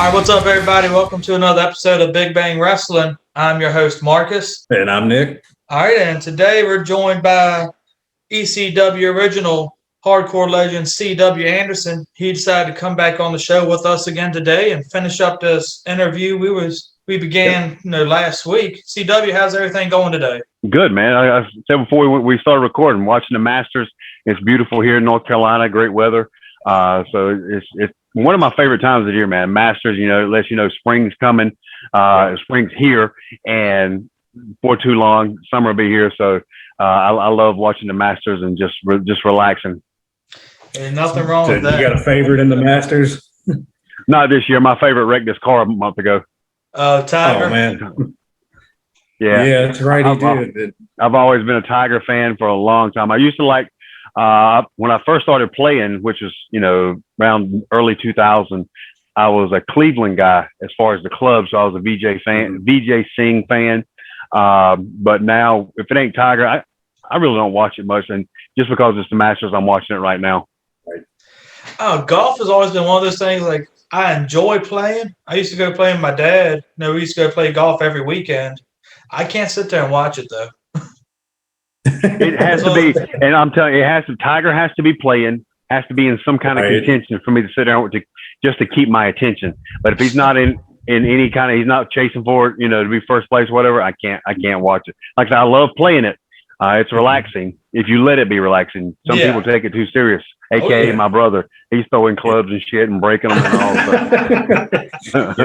All right, what's up, everybody? Welcome to another episode of Big Bang Wrestling. I'm your host, Marcus. And I'm Nick. All right, and today we're joined by ECW original hardcore legend C.W. Anderson. He decided to come back on the show with us again today and finish up this interview we began last week. C.W., how's everything going today? Good, man. I said before we started recording, watching the Masters. It's beautiful here in North Carolina, great weather. So it's one of my favorite times of the year, man. Masters, it lets you know spring's coming. Spring's here, and for too long, summer will be here. So I love watching the Masters and just relaxing. Ain't nothing wrong with that. You got a favorite in the Masters? Not this year. My favorite wrecked this car a month ago. Tiger. Oh, man. Yeah, that's right. He did. I've always been a Tiger fan for a long time. I used to like when I first started playing, which was around early 2000. I was a Cleveland guy as far as the club, so I was a VJ fan, VJ Singh fan. But now, if it ain't Tiger, I really don't watch it much, and just because it's the Masters, I'm watching it right now. Golf has always been one of those things. Like, I enjoy playing. I used to go play with my dad. We used to go play golf every weekend. I can't sit there and watch it though. It has to be, and I'm telling you, Tiger has to be playing, has to be in some kind of contention for me to sit down just to keep my attention. But if he's not in any kind of, he's not chasing for it, to be first place, whatever, I can't watch it. Like I said, I love playing it. It's relaxing if you let it be relaxing. Some people take it too serious. AKA my brother, he's throwing clubs and shit and breaking them and all.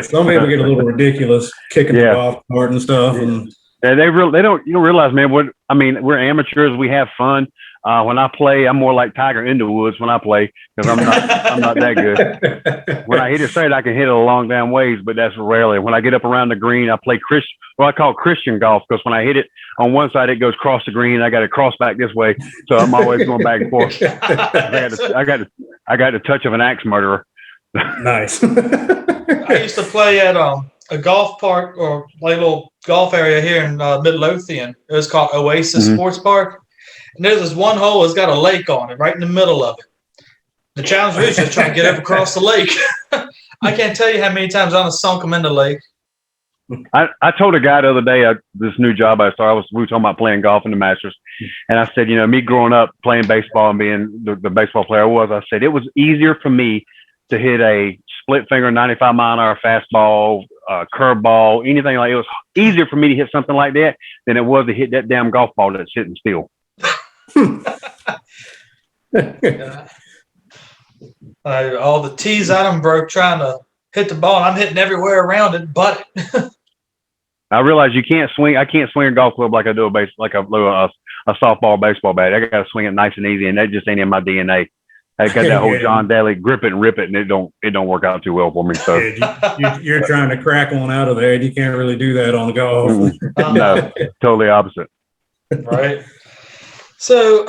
Some people get a little ridiculous, kicking the golf cart and stuff. And you don't realize, man. We're amateurs. We have fun. When I play, I'm more like Tiger in the woods when I play because I'm not that good. When I hit it straight, I can hit it a long damn ways, but that's rarely. When I get up around the green, I play what I call Christian golf, because when I hit it on one side, it goes across the green. I got to cross back this way, so I'm always going back and forth. I got the touch of an axe murderer. Nice. I used to play at a golf park or like a little golf area here in Midlothian. It was called Oasis Sports Park. And there's this one hole that's got a lake on it, right in the middle of it. The challenge was just trying to get up across the lake. I can't tell you how many times I've sunk them in the lake. I told a guy the other day, this new job I started, we were talking about playing golf in the Masters. And I said, me growing up playing baseball and being the baseball player I said, it was easier for me to hit a split finger 95 mile an hour fastball, curveball, anything like it was easier for me to hit something like that than it was to hit that damn golf ball that's sitting still. All the tees I done broke trying to hit the ball. I'm hitting everywhere around it, but I realize you can't swing. I can't swing a golf club like I do a softball baseball bat. I got to swing it nice and easy, and that just ain't in my DNA. I got that whole John Daly grip it and rip it, and it don't work out too well for me. So you're trying to crack one out of there, and you can't really do that on the golf. No, totally opposite. Right. So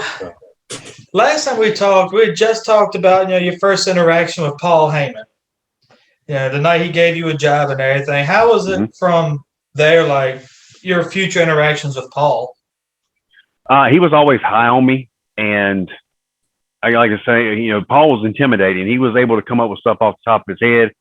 last time we talked, we had just talked about your first interaction with Paul Heyman. The night he gave you a job and everything. How was it from there? Like your future interactions with Paul? He was always high on me, and I like to say, Paul was intimidating. He was able to come up with stuff off the top of his head.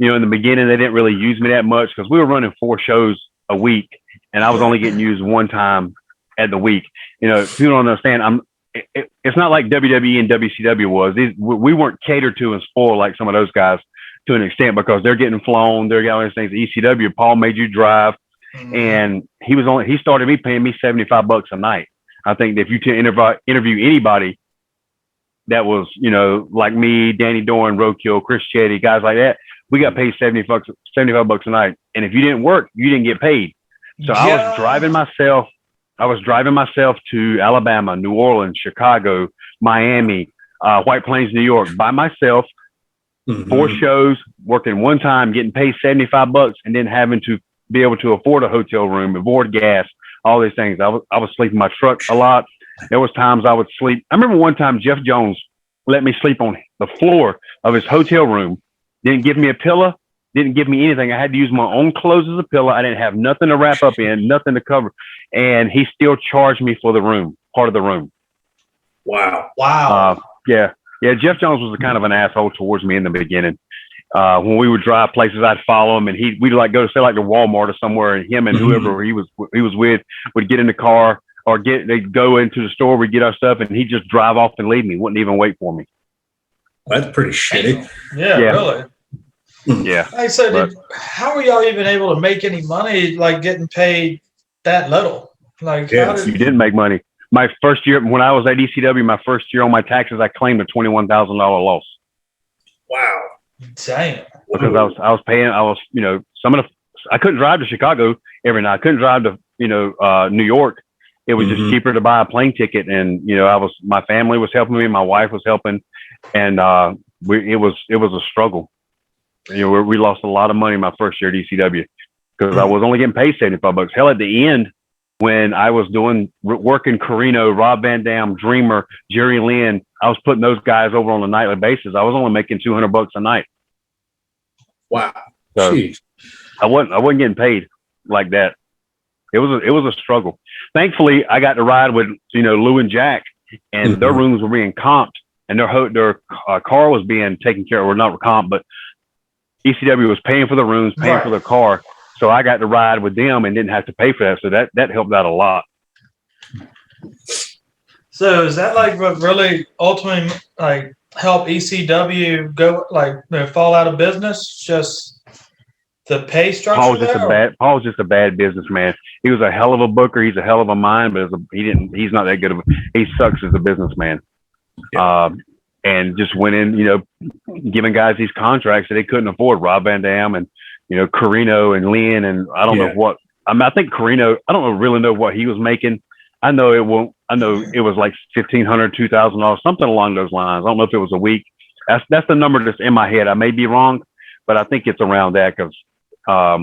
In the beginning, they didn't really use me that much because we were running 4 shows a week, and I was only getting used one time at the week. If you don't understand, it's not like WWE and WCW was. We weren't catered to and spoiled like some of those guys to an extent, because they're getting flown. They're getting all these things. ECW, Paul made you drive, and he started me paying me $75 a night. I think that if you interview anybody that was, like me, Danny Doran, Roadkill, Chris Chetty, guys like that, we got paid $75 a night. And if you didn't work, you didn't get paid. So I was driving myself to Alabama, New Orleans, Chicago, Miami, White Plains, New York by myself, 4 shows, working one time, getting paid $75, and then having to be able to afford a hotel room, afford gas, all these things. I was sleeping in my truck a lot. There was times I would sleep. I remember one time Jeff Jones let me sleep on the floor of his hotel room. Didn't give me a pillow, didn't give me anything. I had to use my own clothes as a pillow. I didn't have nothing to wrap up in, nothing to cover. And he still charged me for the room, part of the room. Wow. Wow. Yeah. Jeff Jones was kind of an asshole towards me in the beginning. When we would drive places, I'd follow him, and we'd like go to say like to Walmart or somewhere, and him and whoever he was with would get in the car or they'd go into the store, we'd get our stuff, and he'd just drive off and leave me. Wouldn't even wait for me. That's pretty shitty. Yeah. Really. Yeah. I said, how are y'all even able to make any money, like getting paid that little? Like, Yeah, you didn't make money. My first year, when I was at ECW, my first year on my taxes, I claimed a $21,000 loss. Wow. Damn. Because I was paying, I couldn't drive to Chicago every night. I couldn't drive to, New York. It was just cheaper to buy a plane ticket. And, my family was helping me. My wife was helping. And it was a struggle. We lost a lot of money my first year at ECW because I was only getting paid $75. Hell, at the end, when I was working Carino, Rob Van Dam, Dreamer, Jerry Lynn, I was putting those guys over on a nightly basis. I was only making $200 a night. Wow. So Jeez. I wasn't getting paid like that. It was a struggle. Thankfully, I got to ride with Lou and Jack, and their rooms were being comped, and their car was being taken care of. Well, not comped, but ECW was paying for the rooms, paying for the car. So I got to ride with them and didn't have to pay for that. So that helped out a lot. So is that like what really ultimately like helped ECW go fall out of business? Just the pay structure? Paul was just a bad businessman. He was a hell of a booker. He's a hell of a mind, but he's not that good of he sucks as a businessman. Yeah. And just went in, giving guys these contracts that they couldn't afford. Rob Van Dam and, Carino and Lynn, and I don't know what. I think Carino, I don't really know what he was making. I know it was like $1,500, $2,000, something along those lines. I don't know if it was a week. That's the number that's in my head. I may be wrong, but I think it's around that because I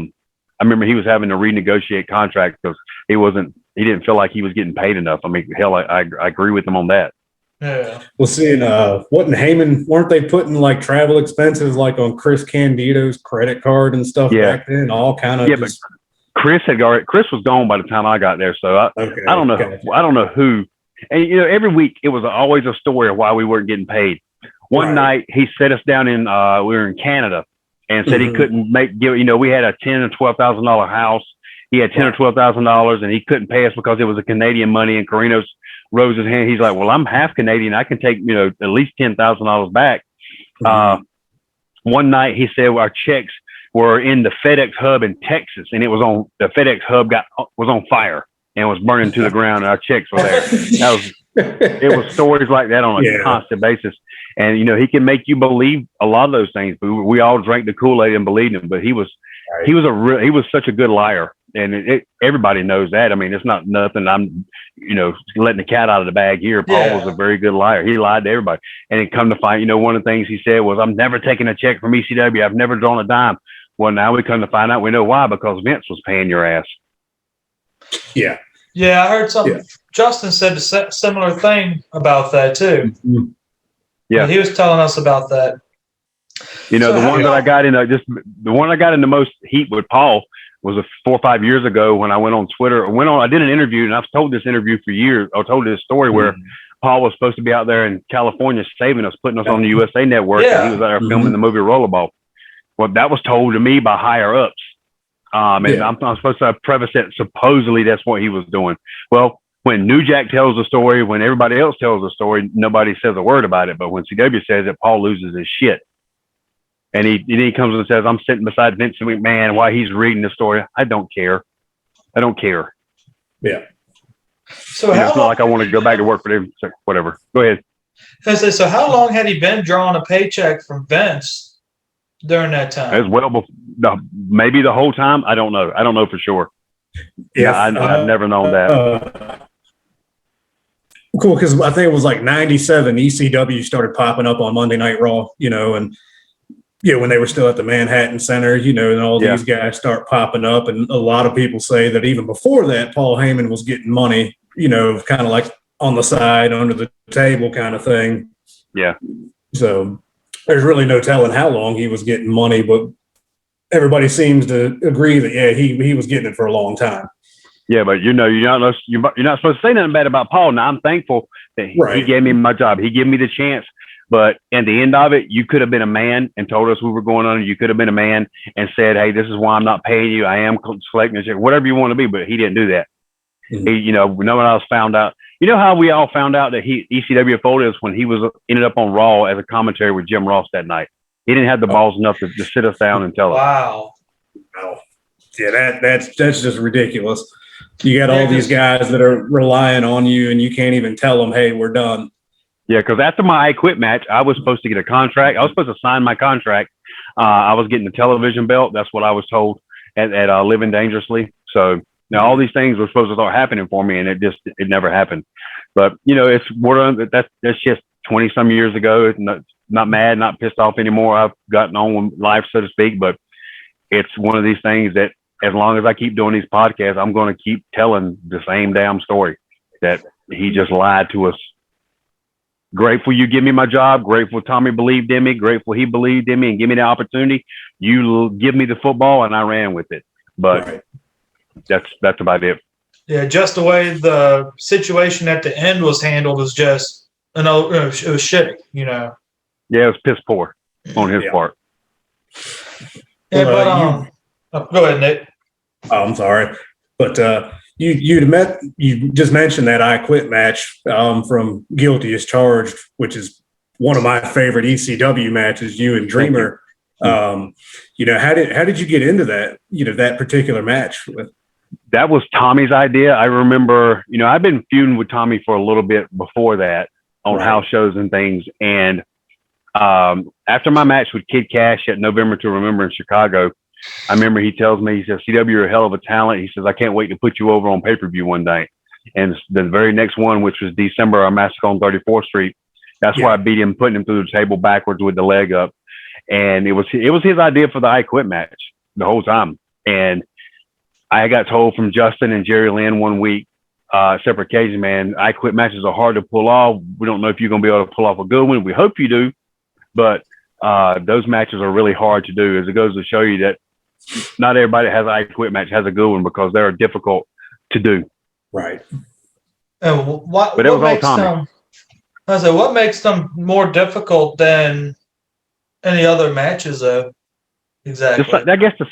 remember he was having to renegotiate contracts because he didn't feel like he was getting paid enough. I mean, hell, I agree with him on that. Yeah. Well, seeing weren't they putting like travel expenses like on Chris Candido's credit card and stuff back then? All kind of. Yeah, but Chris was gone by the time I got there, so I don't know. Gotcha. I don't know who. And every week it was always a story of why we weren't getting paid. One night he set us down in we were in Canada and said he couldn't we had a $10,000 or $12,000 house. He had $10,000 or $12,000 and he couldn't pay us because it was a Canadian money. And Carino's rose his hand. He's like, well, I'm half Canadian. I can take, at least $10,000 back. One night he said our checks were in the FedEx hub in Texas, and the FedEx hub was on fire and was burning to the ground, and our checks were there. It was stories like that on a constant basis. And, he can make you believe a lot of those things, but we all drank the Kool-Aid and believed him, but he was such a good liar. And everybody knows that. I mean, it's not nothing. I'm, letting the cat out of the bag here. Paul was a very good liar. He lied to everybody. And it come to find, one of the things he said was, I'm never taking a check from ECW. I've never drawn a dime. Well, now we come to find out we know why, because Vince was paying your ass. Yeah. Yeah, I heard something. Yeah. Justin said a similar thing about that too. Mm-hmm. Yeah. He was telling us about that. The one that I got in the most heat with Paul was 4 or 5 years ago when I went on Twitter. I did an interview, and I've told this interview for years. I told this story where Paul was supposed to be out there in California saving us, putting us on the USA Network, and he was out there filming the movie Rollerball. Well, that was told to me by higher ups. And I'm supposed to preface that supposedly that's what he was doing. Well, when New Jack tells the story, when everybody else tells the story, nobody says a word about it. But when CW says it, Paul loses his shit. And he comes and says, I'm sitting beside Vince McMahon while he's reading the story. I don't care. Yeah. So it's not like I want to go back to work for them. So whatever. Go ahead. So how long had he been drawing a paycheck from Vince during that time? As well, maybe the whole time. I don't know. I don't know for sure. Yeah, I've never known that. Cool, because I think it was like 97. ECW started popping up on Monday Night Raw, and when they were still at the Manhattan Center, and all these guys start popping up, and a lot of people say that even before that, Paul Heyman was getting money, kind of like on the side, under the table kind of thing. Yeah. So there's really no telling how long he was getting money, but everybody seems to agree that he was getting it for a long time. Yeah, but you're not supposed to say nothing bad about Paul. Now I'm thankful that he gave me my job. He gave me the chance. But at the end of it, you could have been a man and told us we were going on. You could have been a man and said, "Hey, this is why I'm not paying you. I am selecting this, whatever you want to be." But he didn't do that. Mm-hmm. He, no one else found out. You know how we all found out that ECW folded is when he ended up on Raw as a commentary with Jim Ross that night. He didn't have the balls enough to sit us down and tell us. Wow. Yeah, that's just ridiculous. You got all these guys that are relying on you, and you can't even tell them, "Hey, we're done." Yeah, because after my I Quit match, I was supposed to get a contract. I was supposed to sign my contract. I was getting the television belt. That's what I was told at Living Dangerously. So now all these things were supposed to start happening for me, and it never happened. But that's just 20 some years ago. Not mad, not pissed off anymore. I've gotten on with life, so to speak. But it's one of these things that as long as I keep doing these podcasts, I'm going to keep telling the same damn story that he just lied to us. Grateful you give me my job. Grateful Tommy believed in me. Grateful he believed in me and give me the opportunity. You give me the football, and I ran with it. But that's about it. Yeah, just the way the situation at the end was handled was just, it was shitty, Yeah, it was piss poor on his part. Yeah, but go ahead, Nick. Oh, I'm sorry, but you just mentioned that I Quit match from Guilty as Charged, which is one of my favorite ECW matches. You and Dreamer. How did you get into that? That particular match. That was Tommy's idea. I remember, I've been feuding with Tommy for a little bit before that on house shows and things. And after my match with Kid Cash at November to Remember in Chicago, I remember he tells me, he says, "CW, you're a hell of a talent." He says, "I can't wait to put you over on pay-per-view one day." And the very next one, which was December, our Massacre on 34th Street, that's why I beat him, putting him through the table backwards with the leg up. And it was his idea for the I Quit match the whole time. And I got told from Justin and Jerry Lynn one week, separate occasion, man, I Quit matches are hard to pull off. We don't know if you're going to be able to pull off a good one. We hope you do. But those matches are really hard to do, as it goes to show you that not everybody that has an I Quit match has a good one, because they're difficult to do. Right. What makes them more difficult than any other matches, though? Exactly. I guess the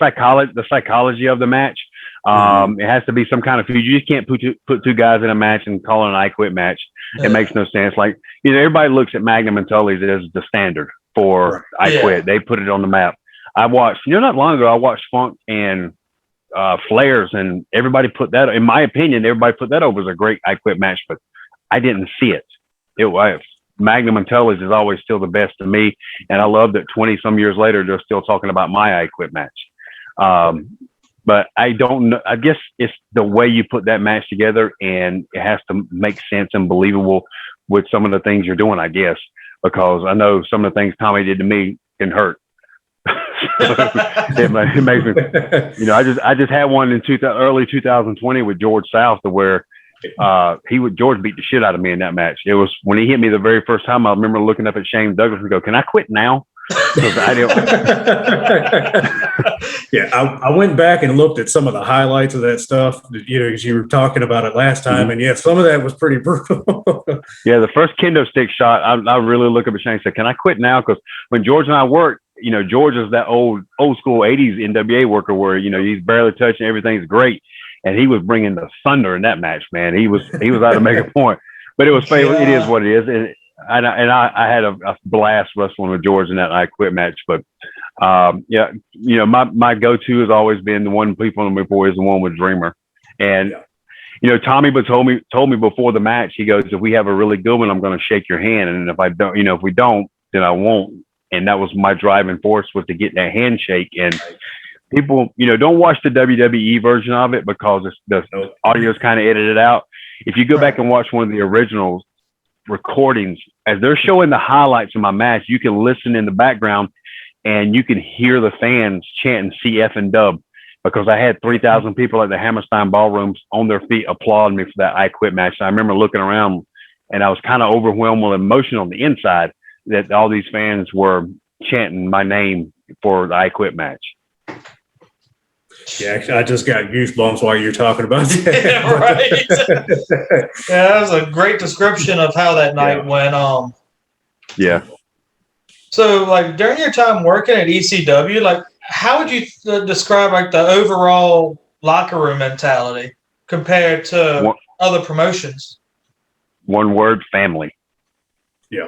psychology of the match. It has to be some kind of feud. You just can't put two guys in a match and call it an I Quit match. It makes no sense. Like, everybody looks at Magnum and Tully's as the standard for I Quit. They put it on the map. I watched, not long ago, I watched Funk and Flares, and everybody put that, in my opinion, everybody put that over as a great I Quit match, but I didn't see it. It was Magnum and Tully's is always still the best to me. And I love that 20 some years later, they're still talking about my I Quit match. But I don't know. I guess it's the way you put that match together, and it has to make sense and believable with some of the things you're doing, I guess, because I know some of the things Tommy did to me can hurt. It makes me, I just had one in early 2020 with George South, to where George beat the shit out of me in that match. It was when he hit me the very first time. I remember looking up at Shane Douglas and go, "Can I quit now?" I went back and looked at some of the highlights of that stuff, because you were talking about it last time, and some of that was pretty brutal. The first kendo stick shot, I really look up at Shane and said, "Can I quit now?" Because when George and I worked, George is that old school 80s NWA worker where, he's barely touching, everything's great. And he was bringing the thunder in that match, man. He was out to make a point, but it was it is what it is. And I had a blast wrestling with George in that I Quit match. But my go-to has always been the one people in before is the one with Dreamer. And Tommy told me before the match, he goes, "If we have a really good one, I'm going to shake your hand, and if I don't, if we don't, then I won't." And that was my driving force, was to get that handshake. And people, don't watch the WWE version of it, because the audio is kind of edited out. If you go back and watch one of the original recordings, as they're showing the highlights of my match, you can listen in the background and you can hear the fans chanting CF and dub, because I had 3,000 people at the Hammerstein ballrooms on their feet applauding me for that I Quit match. And I remember looking around, and I was kind of overwhelmed with emotion on the inside that all these fans were chanting my name for the I Quit match. Yeah, actually, I just got goosebumps while you're talking about that. Yeah, right. That was a great description of how that night went. Yeah. So, like during your time working at ECW, like how would you describe like the overall locker room mentality compared to other promotions? One word: family. Yeah.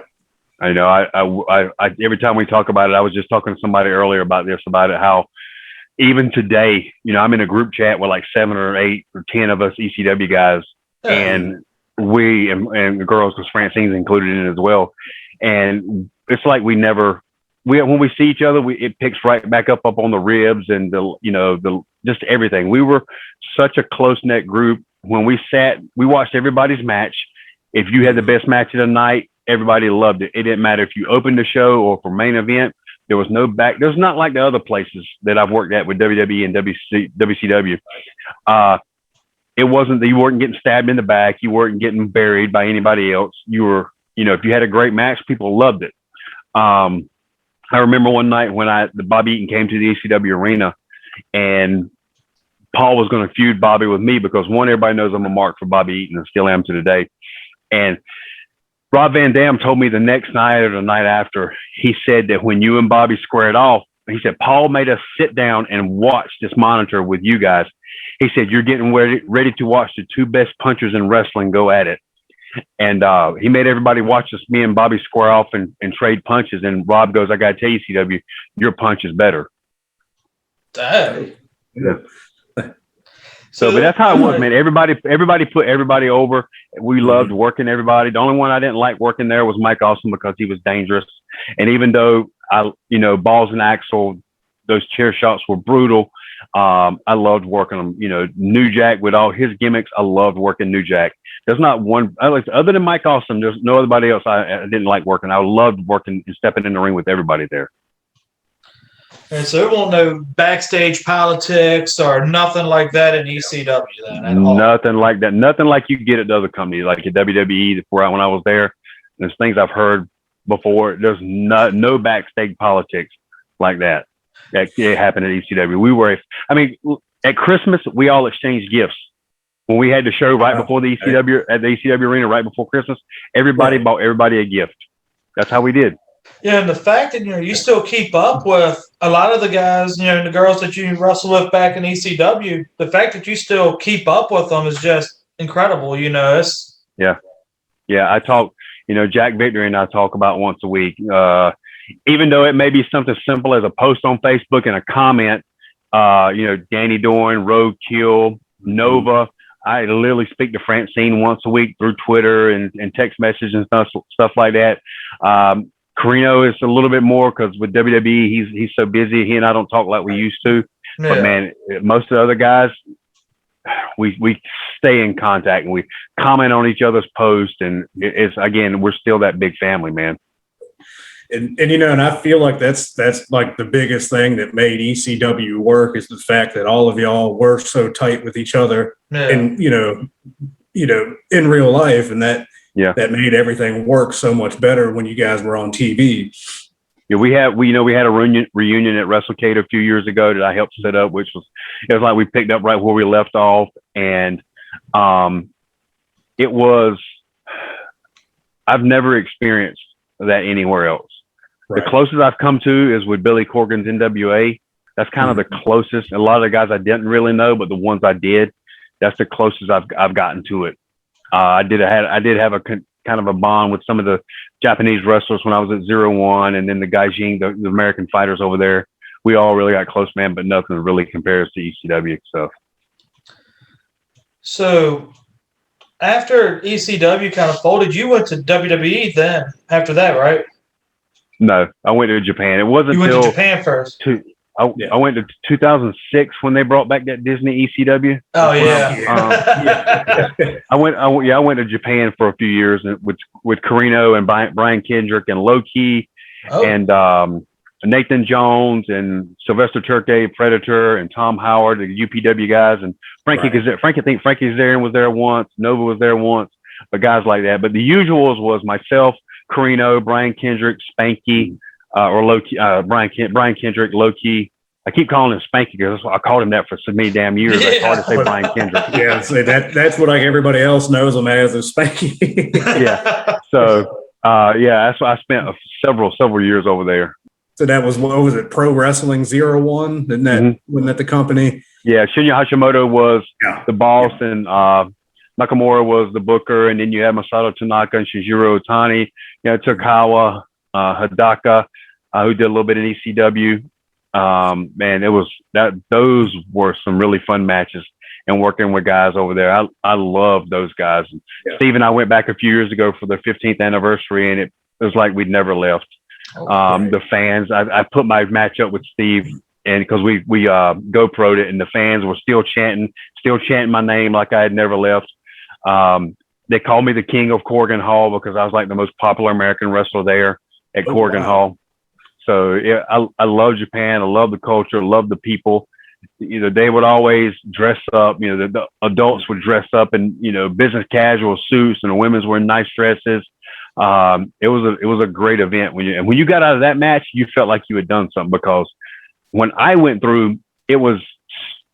I know. I every time we talk about it, I was just talking to somebody earlier about it, how even today, I'm in a group chat with like 7 or 8 or 10 of us ECW guys, and we and the girls, because Francine's included in it as well. And it's like when we see each other, it picks right back up on the ribs and the just everything. We were such a close knit group. When we watched everybody's match. If you had the best match of the night, everybody loved it. It didn't matter if you opened the show or for main event. There was no back. There's not like the other places that I've worked at with WWE and WCW. It wasn't that you weren't getting stabbed in the back. You weren't getting buried by anybody else. You were, if you had a great match, people loved it. I remember one night when the Bobby Eaton came to the ECW arena, and Paul was going to feud Bobby with me because everybody knows I'm a mark for Bobby Eaton and still am to today. And Rob Van Dam told me the next night or the night after, he said that when you and Bobby squared off, he said, Paul made us sit down and watch this monitor with you guys. He said, you're getting ready to watch the 2 best punchers in wrestling go at it. And he made everybody watch me and Bobby square off and trade punches. And Rob goes, I got to tell you, CW, your punch is better. Damn. Yeah. But that's how it was, man. Everybody put everybody over. We loved working everybody. The only one I didn't like working there was Mike Awesome because he was dangerous. And even though Balls and Axel, those chair shots were brutal. I loved working them. New Jack with all his gimmicks. I loved working New Jack. There's not one other than Mike Awesome. There's no anybody else I didn't like working. I loved working and stepping in the ring with everybody there. And so there won't no backstage politics or nothing like that in ECW then at all. Nothing like that. Nothing like you get at the other companies, like at WWE. When I was there, there's things I've heard before. There's no backstage politics like that. That happened at ECW. At Christmas we all exchanged gifts. When we had the show right before the ECW at the ECW arena, right before Christmas, everybody bought everybody a gift. That's how we did. Yeah, and the fact that you still keep up with a lot of the guys, and the girls that you wrestled with back in ECW, the fact that you still keep up with them is just incredible. It's I talk. Jack Victory and I talk about once a week. Even though it may be something simple as a post on Facebook and a comment, Danny Dorn, Roadkill, Nova. I literally speak to Francine once a week through Twitter and text messages and stuff like that. Carino is a little bit more because with WWE, he's so busy. He and I don't talk like we used to. Yeah. But man, most of the other guys, we stay in contact and we comment on each other's posts. And we're still that big family, man. And I feel like that's like the biggest thing that made ECW work is the fact that all of y'all were so tight with each other, and in real life, and that made everything work so much better when you guys were on TV. Yeah, we had a reunion at WrestleCade a few years ago that I helped set up, it was like we picked up right where we left off, and it was I've never experienced that anywhere else. Right. The closest I've come to is with Billy Corgan's NWA. That's kind of the closest. A lot of the guys I didn't really know, but the ones I did, that's the closest I've gotten to it. I did have a kind of a bond with some of the Japanese wrestlers when I was at 01, and then the Gaijin, the American fighters over there. We all really got close, man, but nothing really compares to ECW stuff. So after ECW kind of folded, you went to WWE then after that, right? No, I went to Japan. It wasn't you went to Japan first. I went to 2006 when they brought back that Disney ECW. Oh yeah. I went to Japan for a few years with Carino and Brian Kendrick and Low Key and Nathan Jones and Sylvester Turkey, Predator, and Tom Howard, the UPW guys, and Frankie. I think Frankie Zarian was there once. Nova was there once, but guys like that. But the usuals was myself, Carino, Brian Kendrick, Spanky, or Low Key, Brian Kendrick, Low Key. I keep calling him Spanky because I called him that for so many damn years. It's hard to say Brian Kendrick. Yeah, so that's what like everybody else knows him as is Spanky. Yeah. So Yeah, that's why I spent several years over there. So that was, what was it, Pro Wrestling 01? Wasn't that the company? Yeah, Shinya Hashimoto was the boss, and Nakamura was the booker, and then you had Masato Tanaka and Shinjiro Otani. You know, Tokawa, Hidaka, who did a little bit in ECW. Man, those were some really fun matches, and working with guys over there. I love those guys. Yeah. Steve and I went back a few years ago for their 15th anniversary, and it was like we'd never left. The fans, I put my match up with Steve, and because we GoPro'd it, and the fans were still chanting my name like I had never left. They called me the king of Corgan Hall because I was like the most popular American wrestler there at Corgan Hall. So yeah, I love Japan. I love the culture. I love the people. You know, they would always dress up. You know, the adults would dress up in, you know, business casual suits, and the women's wearing nice dresses. It was a great event. When you got out of that match, you felt like you had done something, because when I went through, it was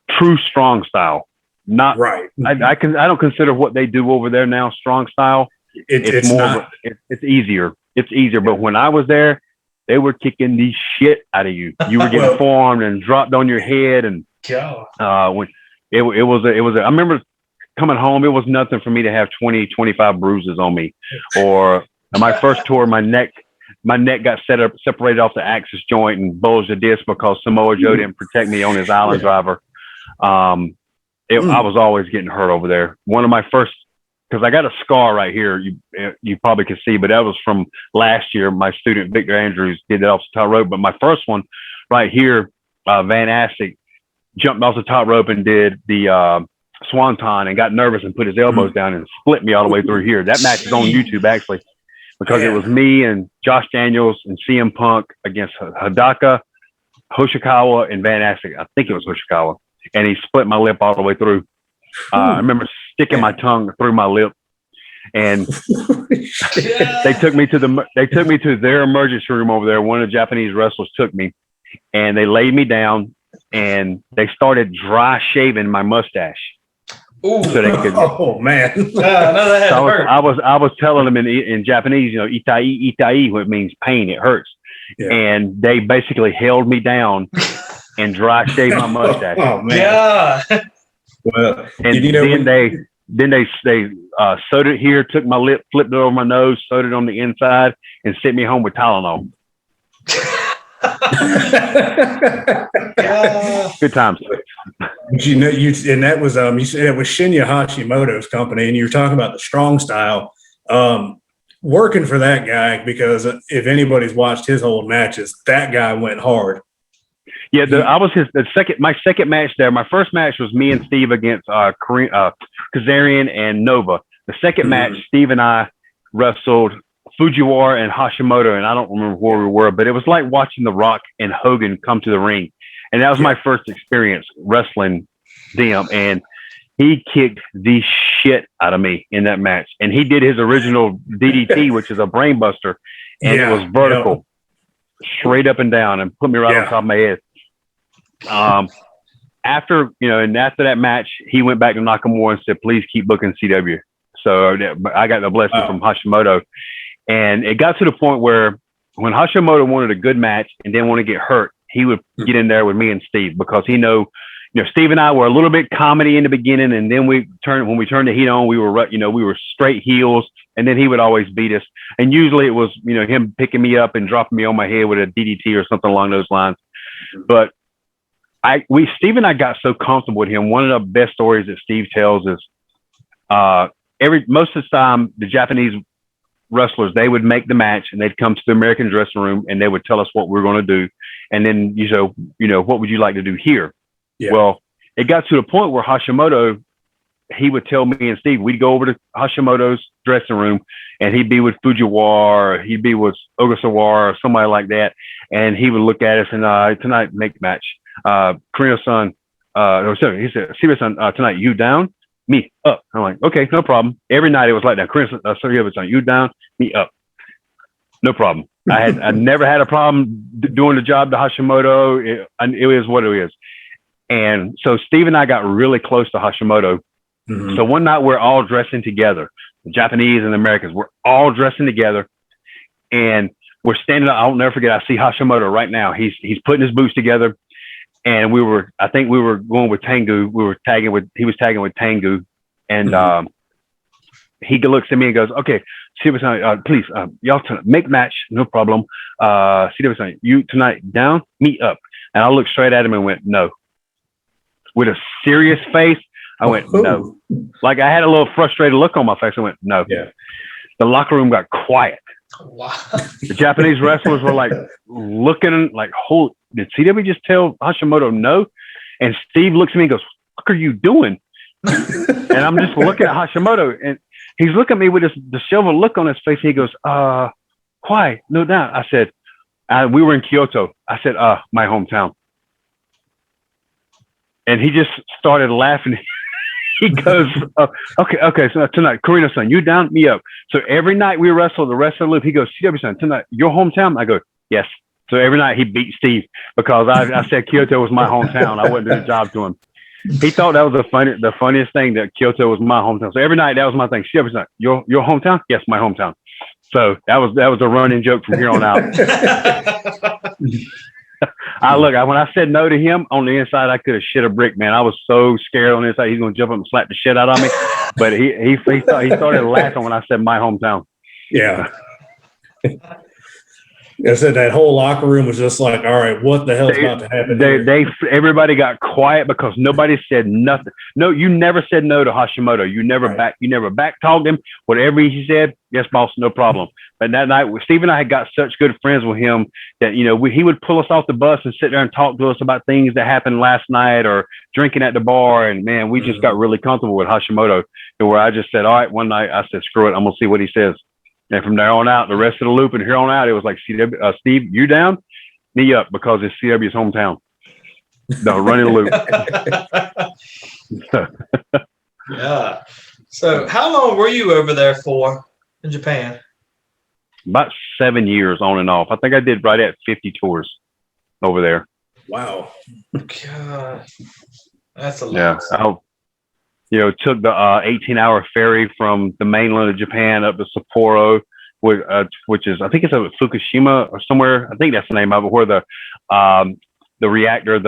true strong style. Not right. I don't consider what they do over there now strong style. It's more. It's easier. It's easier. But when I was there, they were kicking the shit out of you. You were getting formed and dropped on your head, and when it was I remember coming home, it was nothing for me to have 20, 25 bruises on me. Or my first tour, my neck got separated off the axis joint and bulged a disc because Samoa Joe didn't protect me on his island driver. I was always getting hurt over there. One of my first, because I got a scar right here, you probably can see, but that was from last year. My student Victor Andrews did it off the top rope, but my first one right here, Van Astick jumped off the top rope and did the swanton and got nervous and put his elbows down and split me all the way through here. That match is on YouTube actually, because it was me and Josh Daniels and CM Punk against Hidaka, Hoshikawa, and Van Astick. I think it was Hoshikawa, and he split my lip all the way through. I remember sticking my tongue through my lip, and they took me to their emergency room over there. One of the Japanese wrestlers took me, and they laid me down, and they started dry shaving my mustache. Ooh. So they could. Oh man! I was telling them in Japanese, you know, itai itai, what means pain, it hurts, and they basically held me down and dry shaved my mustache. Oh man! Yeah. Well, and then they sewed it here, took my lip, flipped it over my nose, sewed it on the inside, and sent me home with Tylenol. Good times. You know, and that was you said it was Shinya Hashimoto's company, and you were talking about the strong style. Working for that guy, because if anybody's watched his old matches, that guy went hard. Yeah, I was my second match there. My first match was me and Steve against Kazarian and Nova. The second match, Steve and I wrestled Fujiwara and Hashimoto, and I don't remember where we were, but it was like watching The Rock and Hogan come to the ring. And that was my first experience wrestling them, and he kicked the shit out of me in that match. And he did his original DDT, which is a brain buster, and it was vertical, straight up and down, and put me right on top of my head. After that match, he went back to Nakamura and said, please keep booking CW. So I got the blessing from Hashimoto. And it got to the point where when Hashimoto wanted a good match and didn't want to get hurt, he would get in there with me and Steve, because he knew, Steve and I were a little bit comedy in the beginning. And then when we turned the heat on, we were straight heels, and then he would always beat us. And usually it was, him picking me up and dropping me on my head with a DDT or something along those lines. But Steve and I got so comfortable with him. One of the best stories that Steve tells is most of the time, the Japanese wrestlers, they would make the match and they'd come to the American dressing room and they would tell us what we were going to do. And then, what would you like to do here? Yeah. Well, it got to the point where Hashimoto, he would tell me and Steve, we'd go over to Hashimoto's dressing room and he'd be with Fujiwara, or he'd be with Ogasawara or somebody like that. And he would look at us and tonight, make match. Karino-san, he said, Siba-san, tonight, you down? Me up. I'm like, okay, no problem. Every night it was like that. Karino-san, you down? Me up. No problem. I never had a problem doing the job to Hashimoto. It is what it is. And so Steve and I got really close to Hashimoto. Mm-hmm. So one night we're all dressing together. The Japanese and the Americans, we're all dressing together. and we're standing up. I'll never forget. I see Hashimoto right now. He's putting his boots together, and I think we were going with Tengu. He was tagging with Tengu, and he looks at me and goes, "Okay, CW, please, y'all make match, no problem. CW, you tonight down, me up." And I looked straight at him and went, "No." With a serious face, I went, "No." Like I had a little frustrated look on my face. I went, "No." Yeah. The locker room got quiet. Wow. The Japanese wrestlers were like looking like, "Holy, did CW just tell Hashimoto no?" And Steve looks at me and goes, "What are you doing?" And I'm just looking at Hashimoto, and he's looking at me with this disheveled look on his face. He goes, "Why? No doubt." I said, "We were in Kyoto." I said, "My hometown." And he just started laughing. He goes, okay, so tonight, Karina-san, you down, me up. So every night we wrestle the rest of the loop, he goes, CW-san, tonight, your hometown? I go, yes. So every night he beat Steve because I said Kyoto was my hometown. I wouldn't do the job to him. He thought that was the funniest thing, that Kyoto was my hometown. So every night that was my thing. CW-san, your hometown? Yes, my hometown. So that was a running joke from here on out. When I said no to him, on the inside, I could have shit a brick, man. I was so scared on the inside. He's going to jump up and slap the shit out of me. But he started laughing when I said my hometown. Yeah. I said that whole locker room was just like, all right, what the hell's about to happen? Everybody got quiet because nobody said nothing. No, you never said no to Hashimoto. You never back-talked him. Whatever he said, yes, boss, no problem. But that night, Steve and I had got such good friends with him that, he would pull us off the bus and sit there and talk to us about things that happened last night or drinking at the bar. And man, we just got really comfortable with Hashimoto, to where I just said, all right, one night I said, screw it, I'm going to see what he says. And from there on out, the rest of the loop and here on out, it was like, CW, Steve, you down, me up, because it's CW's hometown. The running loop. Yeah. So how long were you over there for in Japan? About 7 years on and off. I think I did right at 50 tours over there. Wow. God, that's a lot. Yeah. Took the 18-hour ferry from the mainland of Japan up to Sapporo, which is, I think it's at Fukushima or somewhere. I think that's the name of it, where the reactor,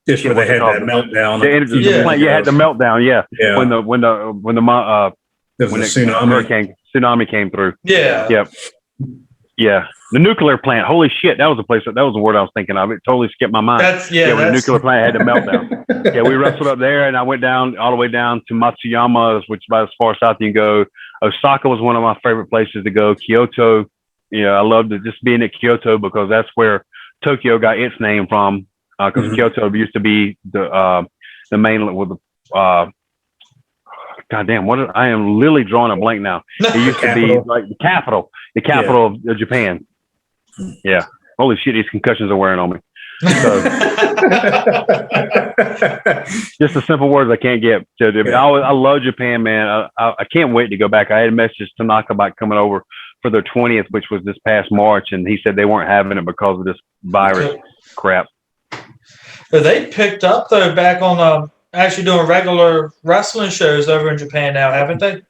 just where they had that meltdown. Had the meltdown. Yeah. When the tsunami came through. Yeah. Yep. Yeah. The nuclear plant. Holy shit. That was the place. That was the word I was thinking of. It totally skipped my mind. When the nuclear plant had the meltdown. Yeah. We wrestled up there, and I went down all the way down to Matsuyama, which is about as far south you can go. Osaka was one of my favorite places to go. Kyoto. I loved just being at Kyoto because that's where Tokyo got its name from. Because Kyoto used to be the mainland with the, goddamn, I am literally drawing a blank now. It used to be like the capital of Japan. Yeah. Holy shit, these concussions are wearing on me. So, just the simple words I can't get. So, I love Japan, man. I can't wait to go back. I had a message to Tanaka about coming over for their 20th, which was this past March, and he said they weren't having it because of this virus crap. They picked up, though, back on actually doing regular wrestling shows over in Japan now, haven't they?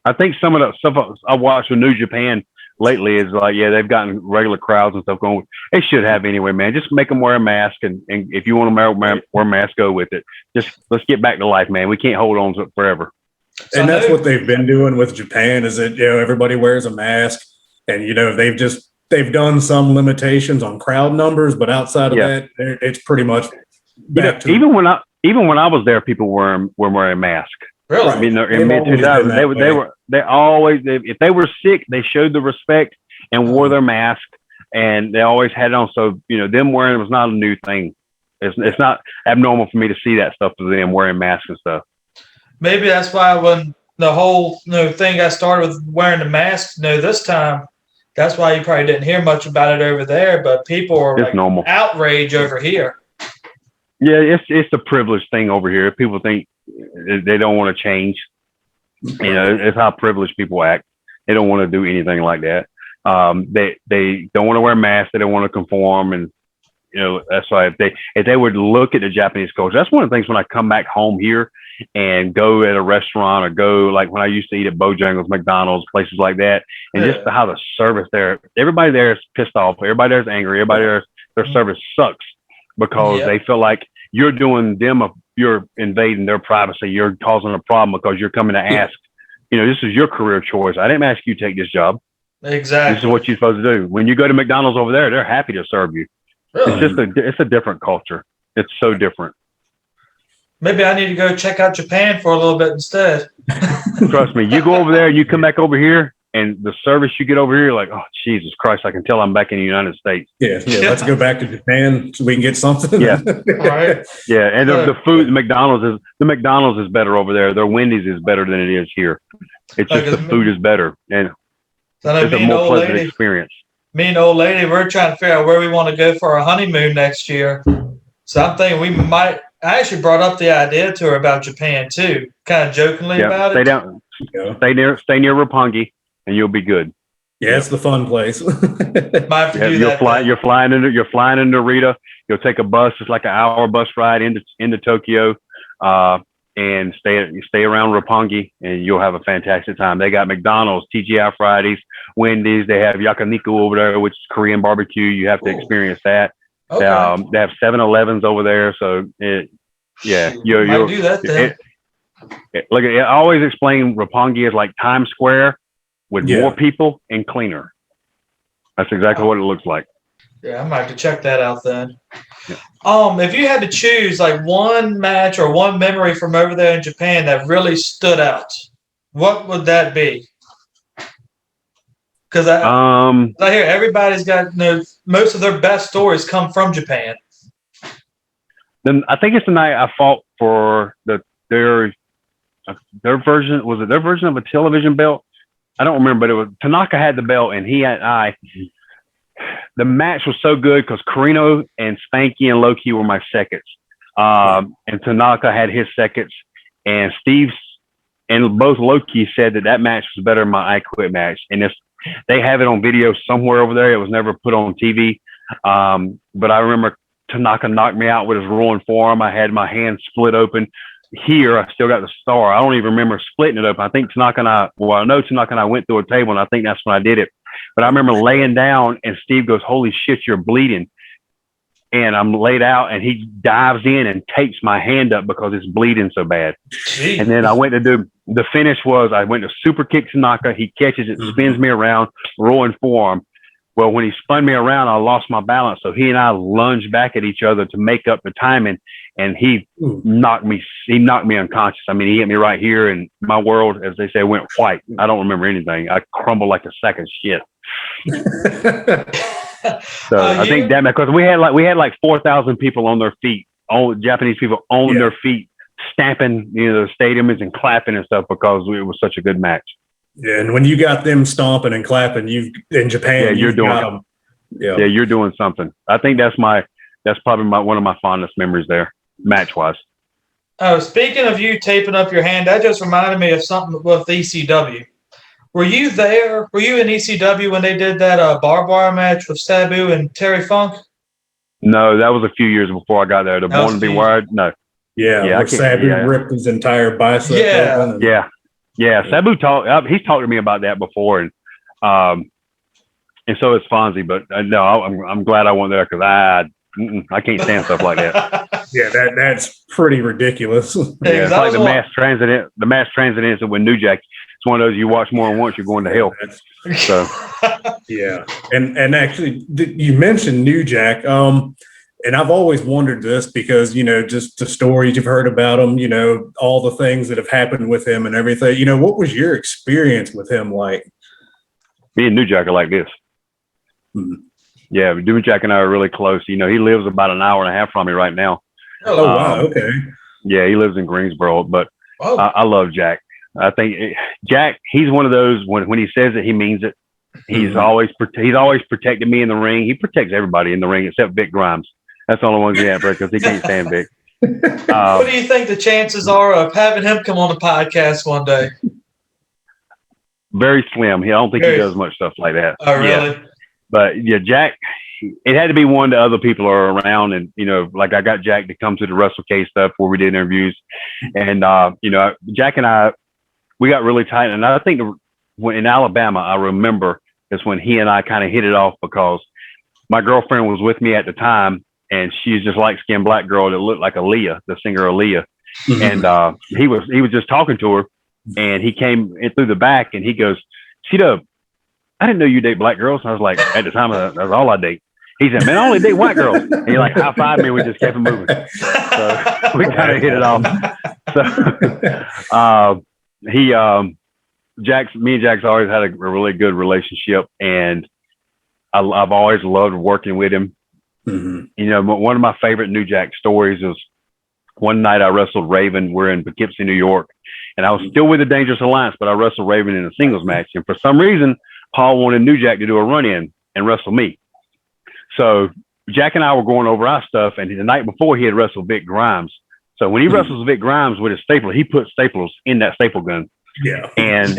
I think some of the stuff I watched with New Japan lately is like, they've gotten regular crowds and stuff going. They should have anyway, man. Just make them wear a mask, and if you want to wear a mask, go with it. Just let's get back to life, man. We can't hold on to it forever. And that's what they've been doing with Japan, is that everybody wears a mask, and they've done some limitations on crowd numbers, but outside of that, it's pretty much back to even when I was there, people were wearing a mask. Really? I mean, in mid 2000s, they always if they were sick, they showed the respect and wore their mask, and they always had it on. So them wearing it was not a new thing. It's not abnormal for me to see that stuff for them wearing masks and stuff. Maybe that's why when the whole thing got started with wearing the masks, this time, that's why you probably didn't hear much about it over there. But people are like outraged over here. Yeah, it's a privileged thing over here. People think they don't want to change. It's how privileged people act. They don't want to do anything like that. They don't want to wear masks. They don't want to conform, and that's why if they would look at the Japanese culture, that's one of the things when I come back home here and go at a restaurant or go like when I used to eat at Bojangles, McDonald's, places like that, and just how the service there, everybody there is pissed off, everybody there is angry, everybody their service sucks because they feel like you're doing them you're invading their privacy, you're causing a problem because you're coming to ask, this is your career choice. I didn't ask you to take this job. Exactly. This is what you're supposed to do. When you go to McDonald's over there, they're happy to serve you. Really? It's a different culture. It's so different. Maybe I need to go check out Japan for a little bit instead. Trust me, you go over there, you come back over here, and the service you get over here, you're like, oh, Jesus Christ, I can tell I'm back in the United States. Yeah. Let's go back to Japan so we can get something. Yeah. Right. Yeah, and the food, the McDonald's is better over there. Their Wendy's is better than it is here. It's just the food is better, and it's a more pleasant experience. Me and the old lady, we're trying to figure out where we want to go for our honeymoon next year. So I'm thinking I actually brought up the idea to her about Japan too, kind of jokingly about it. Stay near Roppongi, and you'll be good. Yeah, it's the fun place. Might have to do that. You're flying into Narita. You'll take a bus. It's like an hour bus ride into Tokyo, and stay around Roppongi, and you'll have a fantastic time. They got McDonald's, TGI Fridays, Wendy's. They have yakiniku over there, which is Korean barbecue. You have to experience that. Okay. They have 7-Elevens over there, so you'll do that then. Look, I always explain Roppongi is like Times Square with more people and cleaner. That's exactly what it looks like. Yeah, I might have to check that out then. Yeah. If you had to choose like one match or one memory from over there in Japan that really stood out, what would that be? Because I hear everybody's got most of their best stories come from Japan. Then I think it's the night I fought for their version. Was it their version of a television belt? I don't remember, but it was Tanaka had the belt and he had I. The match was so good because Carino and Spanky and Loki were my seconds, and Tanaka had his seconds, and Steve's and both Loki said that match was better than my I Quit match, and they have it on video somewhere over there. It was never put on TV. But I remember Tanaka knocked me out with his rolling forearm. I had my hand split open. Here, I still got the star. I don't even remember splitting it open. I think Tanaka and I went through a table, and I think that's when I did it. But I remember laying down, and Steve goes, "Holy shit, you're bleeding." And I'm laid out, and he dives in and tapes my hand up because it's bleeding so bad. Jeez. And then I went to do the finish I went to super kick Tanaka. He catches it, spins me around, rolling forearm. Well, when he spun me around, I lost my balance. So he and I lunged back at each other to make up the timing, and he knocked me unconscious. I mean, he hit me right here, and my world, as they say, went white. I don't remember anything. I crumbled like a sack of shit. So I think that because we had like 4,000 people on their feet, all Japanese people on their feet, stamping the stadiums and clapping and stuff because it was such a good match. Yeah, and when you got them stomping and clapping, in Japan, you're doing you're doing something. I think that's probably one of my fondest memories there, match wise. Oh, speaking of you taping up your hand, that just reminded me of something with ECW. Were you there? Were you in ECW when they did that barbed wire match with Sabu and Terry Funk? No, that was a few years before I got there. The Born to Be Wired? No. Yeah, Sabu ripped his entire bicep open. Yeah. Sabu he's talked to me about that before, and so is Fonzie. But no, I'm glad I went there because I can't stand stuff like that. Yeah, that's pretty ridiculous. Yeah, it's like the mass transit incident with New Jack. It's one of those you watch more than once, you're going to hell. So yeah, and actually, you mentioned New Jack, and I've always wondered this because just the stories you've heard about him, all the things that have happened with him and everything. What was your experience with him like? Me and New Jack are like this. Mm-hmm. Yeah, New Jack and I are really close. He lives about an hour and a half from me right now. Oh wow, okay. Yeah, he lives in Greensboro, but I love Jack. I think Jack, he's one of those when he says it, he means it. He's always protected me in the ring. He protects everybody in the ring except Vic Grimes. That's the only one he has because he can't stand Vic. What do you think the chances are of having him come on the podcast one day? Very slim. I don't think he does much stuff like that. Oh, really? Yeah. But yeah, Jack, it had to be one that other people are around. And, like I got Jack to come to the Wrestle Case stuff where we did interviews. And, Jack and I, we got really tight. And I think when in Alabama, I remember is when he and I kind of hit it off because my girlfriend was with me at the time and she's just light-skinned black girl that looked like Aaliyah, the singer Aaliyah. Mm-hmm. And he was just talking to her and he came in through the back and he goes, C-Dub, I didn't know you date black girls. And I was like, at the time, that was all I date. He said, man, I only date white girls. And he like high-fived me and we just kept it moving. So we kind of hit it off. So me and Jack's always had a really good relationship and I've always loved working with him. Mm-hmm. One of my favorite New Jack stories is one night I wrestled Raven. We're in Poughkeepsie, New York, and I was still with the Dangerous Alliance, but I wrestled Raven in a singles match. And for some reason, Paul wanted New Jack to do a run-in and wrestle me. So Jack and I were going over our stuff, and the night before he had wrestled Vic Grimes. So when he wrestles Vic Grimes with his stapler, he puts staples in that staple gun. Yeah. And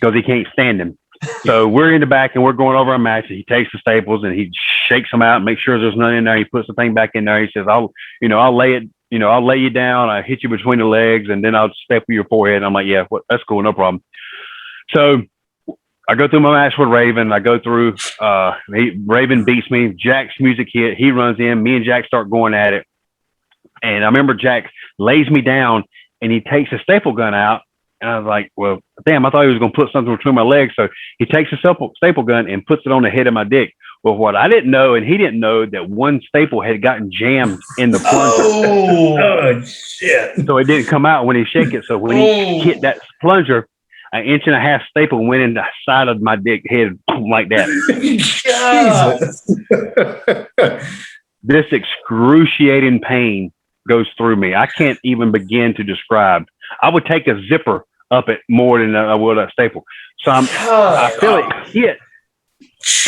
because he can't stand him. So we're in the back and we're going over our match. And he takes the staples and he shakes them out and makes sure there's none in there. He puts the thing back in there. He says, I'll lay you down. I hit you between the legs and then I'll staple your forehead. And I'm like, yeah, that's cool. No problem. So I go through my match with Raven. I go through, Raven beats me. Jack's music hit. He runs in. Me and Jack start going at it. And I remember Jack lays me down and he takes a staple gun out. And I was like, well, damn, I thought he was going to put something between my legs. So he takes a staple gun and puts it on the head of my dick. Well, what I didn't know, and he didn't know, that one staple had gotten jammed in the plunger. Oh, shit. So it didn't come out when he shake it. So when he hit that plunger, an 1.5 inch staple went in the side of my dick head like that. This excruciating pain goes through me. I can't even begin to describe. I would take a zipper up it more than I would a staple. So I feel it hit.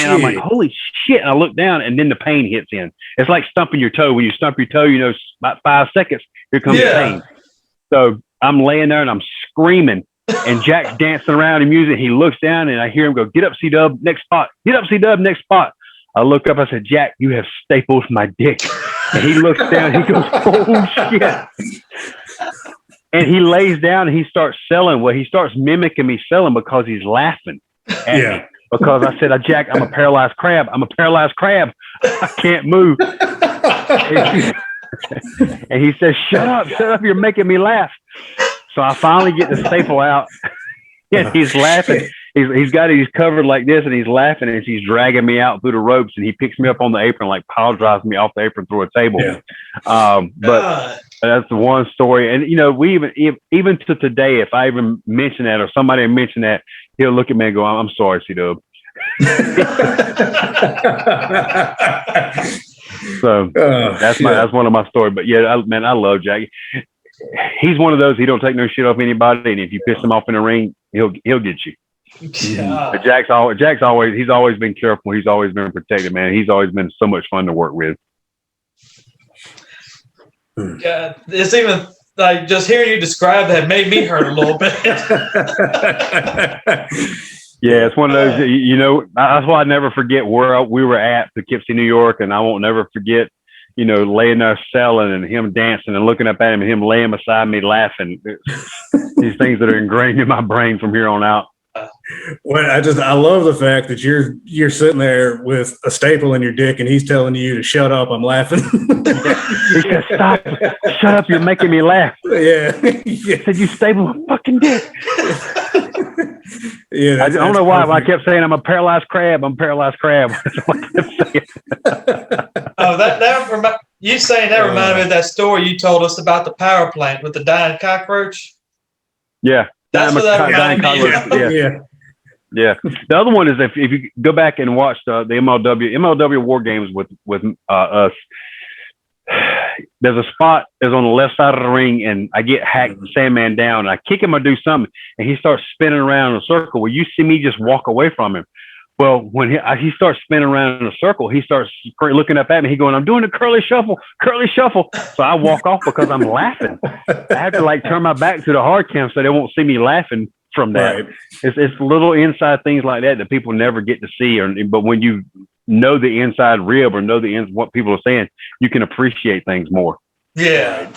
And I'm like, holy shit. And I look down and then the pain hits in. It's like stumping your toe. When you stump your toe, about 5 seconds, here comes the pain. So I'm laying there and I'm screaming and Jack's dancing around in music. He looks down and I hear him go, get up, C-Dub, next spot. Get up, C-Dub, next spot. I look up, I said, Jack, you have stapled my dick. And he looks down, he goes, oh shit. And he lays down and he starts selling. Well, he starts mimicking me selling because he's laughing at me. Because I said, Jack, I'm a paralyzed crab. I'm a paralyzed crab. I can't move. And he says, shut up. You're making me laugh. So I finally get the staple out and he's laughing. He's covered like this and he's laughing and he's dragging me out through the ropes and he picks me up on the apron, like pile drives me off the apron through a table. But that's the one story. And, we even to today, if I even mention that or somebody mention that, he'll look at me and go, I'm sorry, C-Dub. So that's one of my stories. But yeah, I love Jack. He's one of those, he don't take no shit off anybody. And if you piss him off in the ring, he'll get you. Yeah. But Jack's always been careful. He's always been protected, man. He's always been so much fun to work with. Yeah, it's even like just hearing you describe that made me hurt a little bit. Yeah, it's one of those, that's why I never forget where we were at, Poughkeepsie, New York, and I won't never forget, laying there selling and him dancing and looking up at him and him laying beside me laughing. These things that are ingrained in my brain from here on out. Well, I love the fact that you're sitting there with a staple in your dick and he's telling you to shut up. I'm laughing. He said, stop, shut up. You're making me laugh. Yeah. He said, you staple my fucking dick. Yeah. I don't know why I kept saying I'm a paralyzed crab. I'm a paralyzed crab. That's what I kept saying. You saying that reminded me of that story you told us about the power plant with the dying cockroach. Yeah. That's what that reminded me of. Yeah. The other one is if you go back and watch the MLW War Games with us, there's a spot that's on the left side of the ring and I get hacked Sandman down and I kick him or do something and he starts spinning around in a circle where you see me just walk away from him. Well, when he starts spinning around in a circle, he starts looking up at me. He going, I'm doing the curly shuffle. So I walk off because I'm laughing. I have to turn my back to the hard cam so they won't see me laughing from that. Right. It's little inside things like that people never get to see. But when you know the inside rib or know what people are saying, you can appreciate things more. Yeah.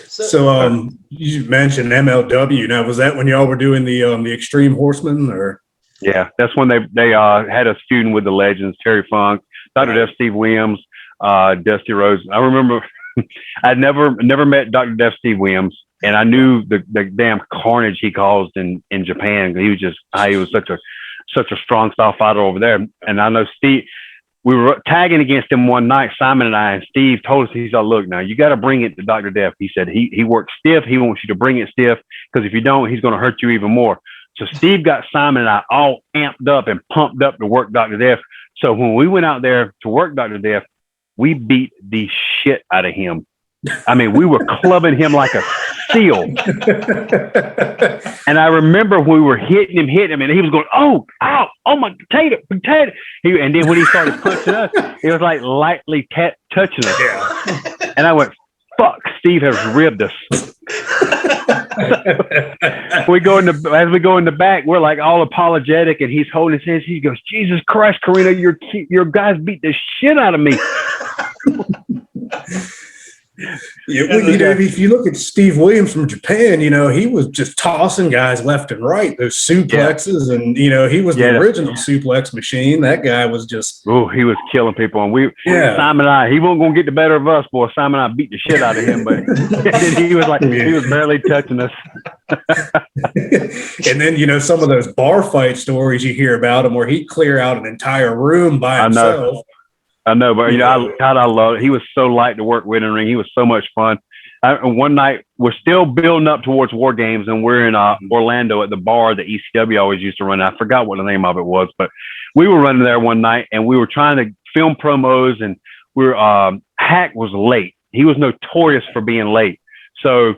So you mentioned MLW. Now, was that when y'all were doing the Extreme Horsemen, or? Yeah, that's when they had us feuding with the legends, Terry Funk, Dr. Death, Steve Williams, Dusty Rhodes. I remember I'd never met Dr. Death, Steve Williams, and I knew the damn carnage he caused in Japan. He was such a strong style fighter over there. And I know Steve, we were tagging against him one night, Simon and I, and Steve told us, he said, look, now you got to bring it to Dr. Death. He said he works stiff. He wants you to bring it stiff, because if you don't, he's going to hurt you even more. So Steve got Simon and I all amped up and pumped up to work Dr. Death. So when we went out there to work Dr. Death, we beat the shit out of him. I mean, we were clubbing him like a seal. And I remember we were hitting him, and he was going, oh, ow, oh my potato. And then when he started pushing us, it was like lightly touching us. Yeah. And I went, fuck, Steve has ribbed us. As we go in the back, we're like all apologetic, and he's holding his hands. He goes, Jesus Christ, Karina, your guys beat the shit out of me. If you look at Steve Williams from Japan, he was just tossing guys left and right, those suplexes, and he was the original suplex machine. That guy was just he was killing people, and Simon and I, he wasn't gonna get the better of us, boy. Simon and I beat the shit out of him, but he was like he was barely touching us. And then some of those bar fight stories you hear about him, where he'd clear out an entire room by himself. I know, but I love it. He was so light to work with in the ring. He was so much fun. One night, we're still building up towards War Games, and we're in Orlando at the bar that ECW always used to run. I forgot what the name of it was, but we were running there one night, and we were trying to film promos, and Hack was late. He was notorious for being late. So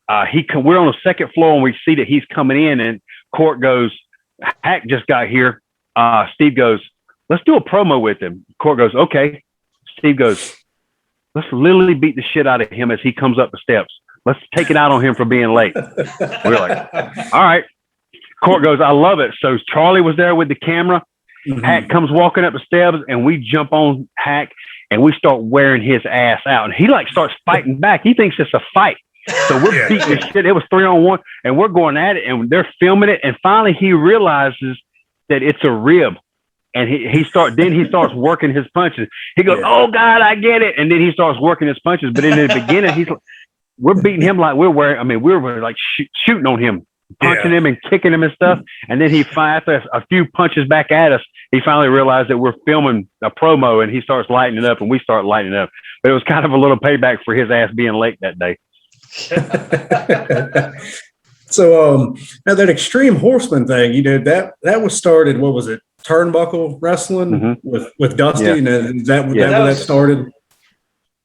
we're on the second floor, and we see that he's coming in, and Court goes, Hack just got here. Steve goes, let's do a promo with him. Court goes, okay. Steve goes, let's literally beat the shit out of him as he comes up the steps. Let's take it out on him for being late. We're like, all right. Court goes, I love it. So Charlie was there with the camera. Mm-hmm. Hack comes walking up the steps, and we jump on Hack, and we start wearing his ass out. And he starts fighting back. He thinks it's a fight. So we're beating the shit. It was 3-on-1, and we're going at it, and they're filming it. And finally he realizes that it's a rib. And he starts working his punches. He goes, oh God, I get it. And then he starts working his punches. But in the beginning, we're beating him like we were like shooting on him, punching him and kicking him and stuff. And then after a few punches back at us, he finally realized that we're filming a promo, and he starts lighting it up, and we start lighting it up. But it was kind of a little payback for his ass being late that day. So now that Extreme Horseman thing you did, that was started, what was it? Turnbuckle wrestling with Dusty, and is that where that started?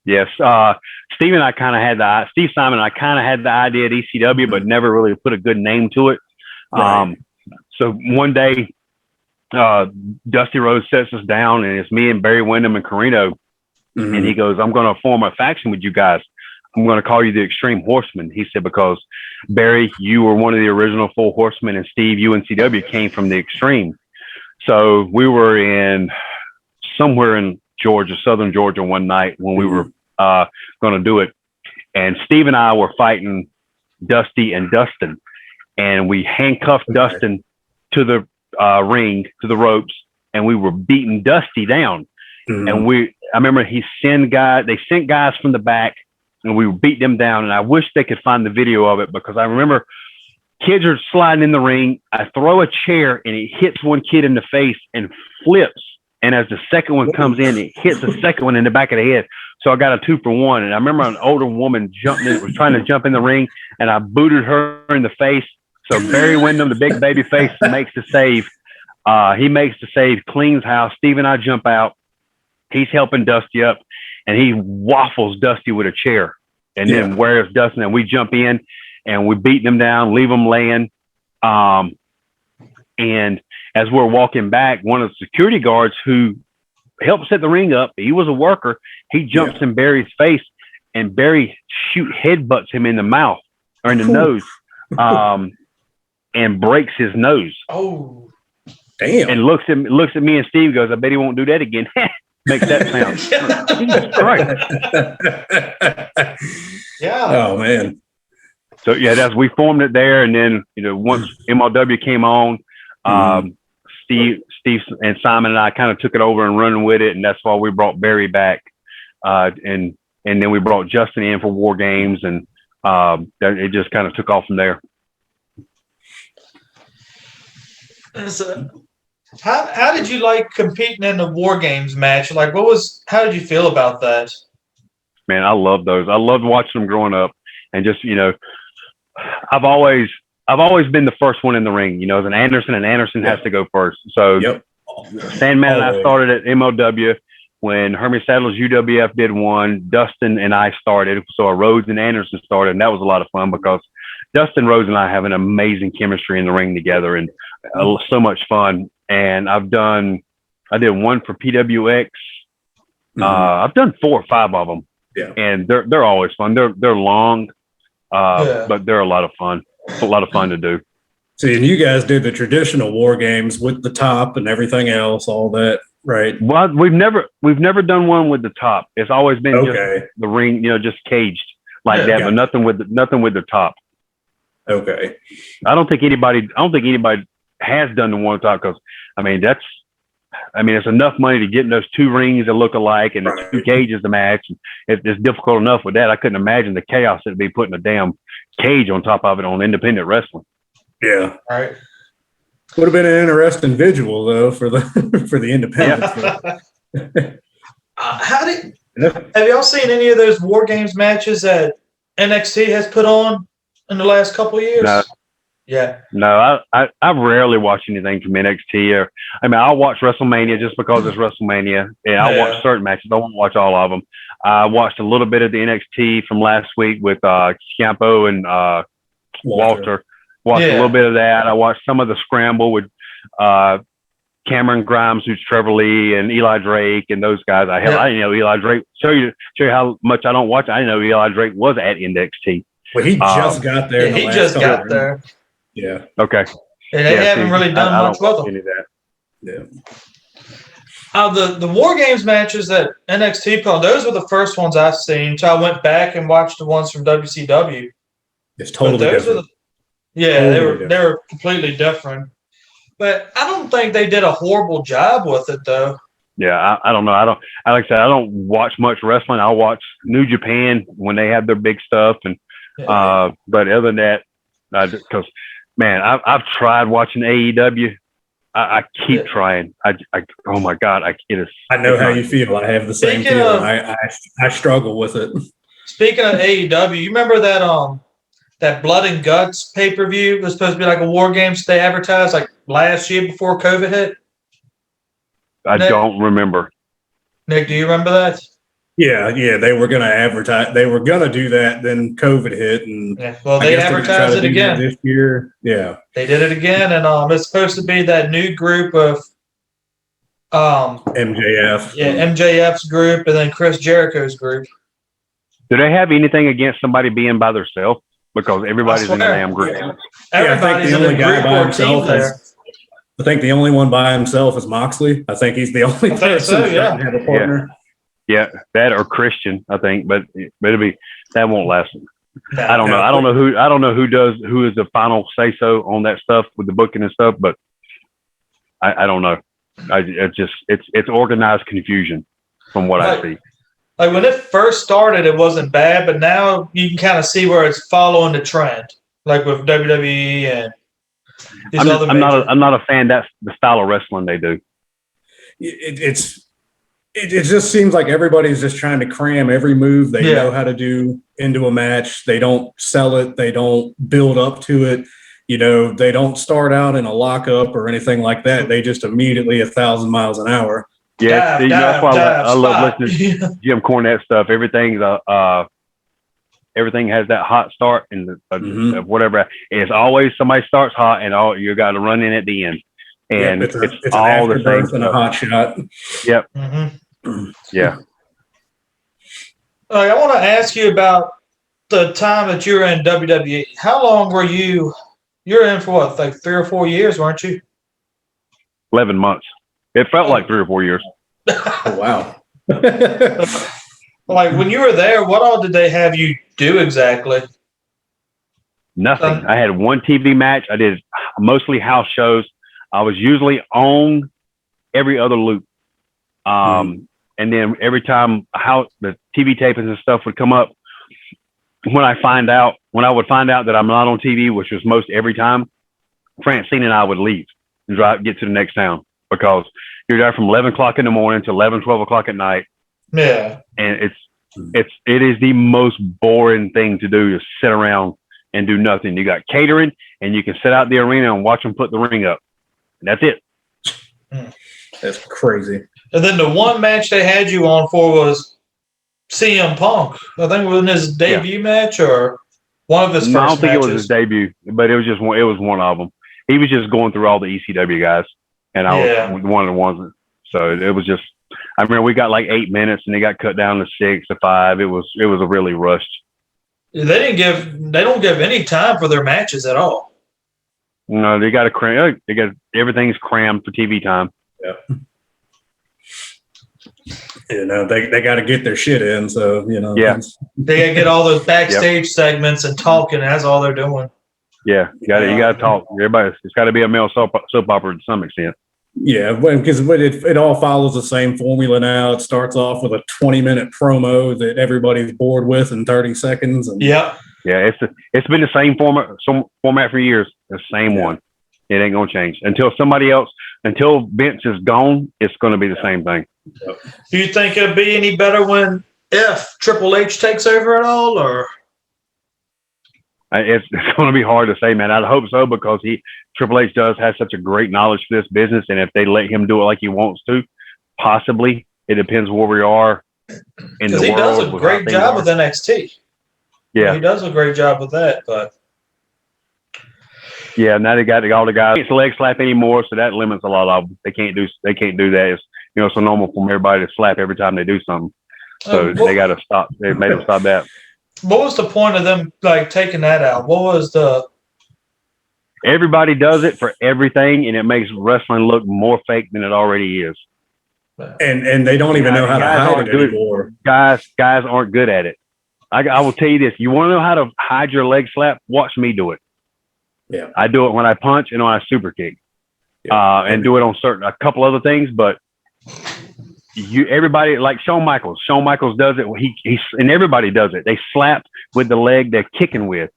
Yes, Steve and I kind of had Steve Simon and I kind of had the idea at ECW, but never really put a good name to it. Right. So one day, Dusty Rhodes sets us down, and it's me and Barry Windham and Carino, and he goes, "I'm going to form a faction with you guys. I'm going to call you the Extreme Horsemen." He said, because Barry, you were one of the original 4 Horsemen, and Steve, UNCW came from the Extreme. So we were somewhere in Georgia, southern Georgia, one night when we were going to do it. And Steve and I were fighting Dusty and Dustin. And we handcuffed Dustin to the ring, to the ropes, and we were beating Dusty down. And I remember they sent guys from the back, and we beat them down. And I wish they could find the video of it, because I remember kids are sliding in the ring. I throw a chair, and it hits one kid in the face and flips. And as the second one comes in, it hits the second one in the back of the head. So I got a 2-for-1. And I remember an older woman was trying to jump in the ring, and I booted her in the face. So Barry Windham, the big baby face, makes the save. He makes the save, cleans house. Steve and I jump out. He's helping Dusty up, and he waffles Dusty with a chair, and then wears Dusty. And we jump in, and we beat them down, leave them laying. And as we're walking back, one of the security guards who helped set the ring up, he was a worker. He jumps in Barry's face, and Barry headbutts him in the mouth or in the nose, and breaks his nose. Oh, Damn. And looks at me and Steve, goes, I bet he won't do that again. Makes that sound. Jesus Christ. Yeah. Oh man. So yeah, we formed it there, and then once MLW came on, Steve and Simon and I kind of took it over and running with it, and that's why we brought Barry back, and then we brought Justin in for War Games, and it just kind of took off from there. So, how did you like competing in the War Games match? Like, how did you feel about that? Man, I love those. I loved watching them growing up, and just I've always been the first one in the ring. As an Anderson, and Anderson has to go first. So Sandman and I started at MLW when Hermie Sadler's UWF did one. Dustin and I started, so Rhodes and Anderson started, and that was a lot of fun because Dustin Rhodes and I have an amazing chemistry in the ring together, and so much fun. And I did one for PWX. I've done 4 or 5 of them, and they're always fun. They're long, but they're a lot of fun. A lot of fun to do. See, and you guys did the traditional War Games with the top and everything else, all that, right? Well, we've never done one with the top. It's always been just the ring, just caged like that, but nothing with the top. Okay. I don't think anybody has done the one top because it's enough money to get in those 2 rings that look alike and the 2 cages to match. It's difficult enough with that. I couldn't imagine the chaos that'd be putting a damn cage on top of it on independent wrestling. Yeah. All right. Would have been an interesting visual though for the independents. Have y'all seen any of those War Games matches that NXT has put on in the last couple of years? No. Yeah. No, I rarely watch anything from NXT. I'll watch WrestleMania just because it's WrestleMania. And I'll watch certain matches. I won't watch all of them. I watched a little bit of the NXT from last week with Ciampa and Walter. Watched a little bit of that. I watched some of the Scramble with Cameron Grimes, who's Trevor Lee, and Eli Drake, and those guys. I didn't know Eli Drake. Show you how much I don't watch. I didn't know Eli Drake was at NXT. Well, he just got there. He just got there. Yeah. Okay. And they haven't really done much with them. Yeah. The War Games matches that NXT put on, those were the first ones I've seen. So I went back and watched the ones from WCW. It's totally different. They were completely different. But I don't think they did a horrible job with it, though. Yeah, I don't know. Like I said, I don't watch much wrestling. I'll watch New Japan when they have their big stuff, and but other than that, because man, I've tried watching AEW. I keep trying. Oh my God, I know how you feel. I have the same feeling. I struggle with it. Speaking of AEW, you remember that Blood and Guts pay-per-view was supposed to be like a War Games they advertised like last year before COVID hit? I don't remember. Nick, do you remember that? Yeah, they were going to advertise. They were going to do that. Then COVID hit, and they advertised it again this year. Yeah, they did it again, and it's supposed to be that new group of MJF. Yeah, MJF's group, and then Chris Jericho's group. Do they have anything against somebody being by themselves? Because everybody's in the damn group. Everybody's in the group by himself there. I think the only one by himself is Moxley. I think he's the only person that doesn't have a partner. Yeah, that or Christian, I think, but that won't last. No, I don't know. I don't know who is the final say so on that stuff with the booking and stuff, but I don't know. It's organized confusion from what I see. Like when it first started, it wasn't bad, but now you can kind of see where it's following the trend, like with WWE and these other. I'm not a fan. That's the style of wrestling they do. It just seems like everybody's just trying to cram every move they know how to do into a match. They don't sell it. They don't build up to it. They don't start out in a lockup or anything like that. They just immediately 1,000 miles an hour. Yeah, that's why I love listening to Jim Cornette stuff. Everything has that hot start and whatever. It's always somebody starts hot and you got to run in at the end. And it's all the same and a hot shot. Yep. Mm-hmm. Yeah. I want to ask you about the time that you were in WWE. How long were you? You're in for what, like 3 or 4 years, weren't you? 11 months. It felt like 3 or 4 years. Oh, wow. Like when you were there, what all did they have you do exactly? Nothing. I had one TV match. I did mostly house shows. I was usually on every other loop. And then every time the TV tapings and stuff would come up, when I would find out that I'm not on TV, which was most every time, Francine and I would leave and get to the next town, because you're there from 11 o'clock in the morning to 11, 12 o'clock at night. Yeah. And it is the most boring thing to do, to sit around and do nothing. You got catering, and you can sit out the arena and watch them put the ring up. And that's it. That's crazy. And then the one match they had you on for was CM Punk. I think it was his debut match or one of his first matches. I don't think it was his debut, but it was one of them. He was just going through all the ECW guys, and I was one of the ones. So it was just, I remember we got like 8 minutes, and they got cut down to 6 to 5. It was a really rushed. They don't give any time for their matches at all. No, they got everything's crammed for TV time. Yeah. They got to get their shit in. So, they got to get all those backstage segments and talking. That's all they're doing. Yeah. You got to talk. Everybody, it's got to be a male soap opera to some extent. Yeah. Because it all follows the same formula now. It starts off with a 20-minute promo that everybody's bored with in 30 seconds. And yeah. Yeah. It's been the same format for years. The same one. It ain't going to change until Vince is gone. It's going to be the same thing. Do you think it'll be any better if Triple H takes over at all, or? It's going to be hard to say, man. I hope so, because Triple H does have such a great knowledge for this business, and if they let him do it like he wants to, possibly. It depends where we are in the world. He does a great job with NXT. Yeah, he does a great job with that, but. Yeah, now they got all the guys. Can't leg slap anymore, so that limits a lot of them. They can't do that. It's so normal for everybody to slap every time they do something. So they got to stop. They made them stop that. What was the point of them taking that out? What was the? Everybody does it for everything, and it makes wrestling look more fake than it already is. And they don't even know how to hide it anymore. Guys aren't good at it. I will tell you this: you want to know how to hide your leg slap? Watch me do it. Yeah, I do it when I punch and when I super kick, and do it on a couple other things. But everybody like Shawn Michaels. Shawn Michaels does it. And everybody does it. They slap with the leg they're kicking with,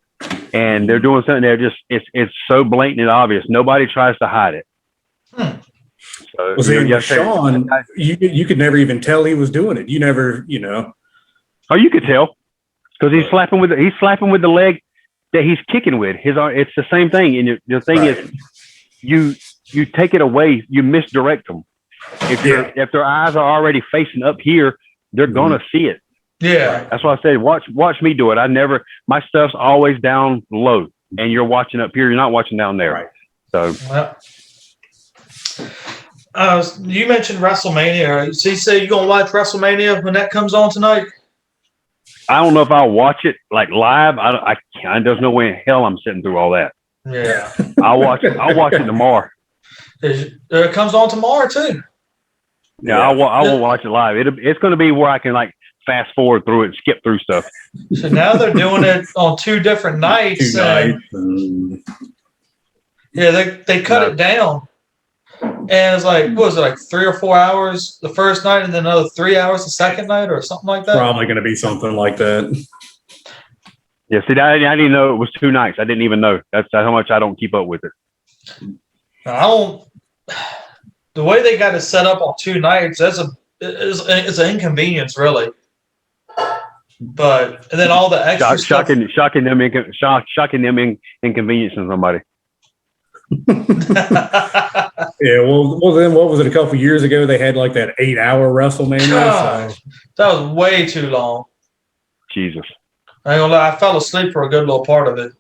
and they're doing something. It's so blatant and obvious. Nobody tries to hide it. So, Shawn, you could never even tell he was doing it. You never, Oh, you could tell, because he's slapping with the leg that he's kicking with. It's the same thing. And the thing is, you take it away, you misdirect them. If their eyes are already facing up here, they're gonna see it. Yeah, that's why I said watch me do it. My stuff's always down low, and you're watching up here. You're not watching down there. Right. So, you mentioned WrestleMania. So you say you're gonna watch WrestleMania when that comes on tonight? I don't know if I'll watch it live. I can't. There's no way in hell I'm sitting through all that. Yeah, I'll watch it tomorrow. It comes on tomorrow too. Yeah, I won't watch it live. It's going to be where I can fast forward through it, skip through stuff. So now they're doing it on 2 different nights. Yeah, they cut it down, and it's what was it, 3 or 4 hours the first night, and then another 3 hours the second night, or something like that. Probably going to be something like that. Yeah, see, I didn't know it was 2 nights. I didn't even know. That's how much I don't keep up with it. I don't. The way they got it set up on 2 nights, it's an inconvenience, really. But and then all the extra stuff. Shocking them inconveniencing somebody. Yeah, well, then what was it? A couple of years ago, they had that 8-hour WrestleMania. God, that was way too long. Jesus. I ain't gonna lie, I fell asleep for a good little part of it.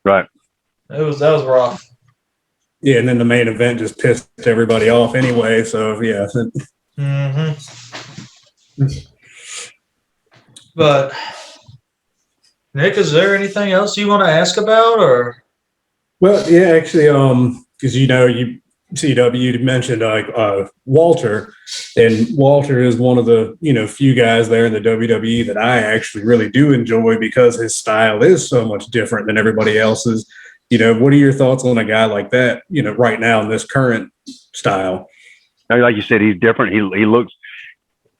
Right. That was rough. Yeah, and then the main event just pissed everybody off anyway. So yeah. But Nick, is there anything else you want to ask about, or? Well, yeah, actually, because CW, you mentioned Walter, and Walter is one of the few guys there in the WWE that I actually really do enjoy because his style is so much different than everybody else's. What are your thoughts on a guy like that? Right now in this current style. Like you said, he's different.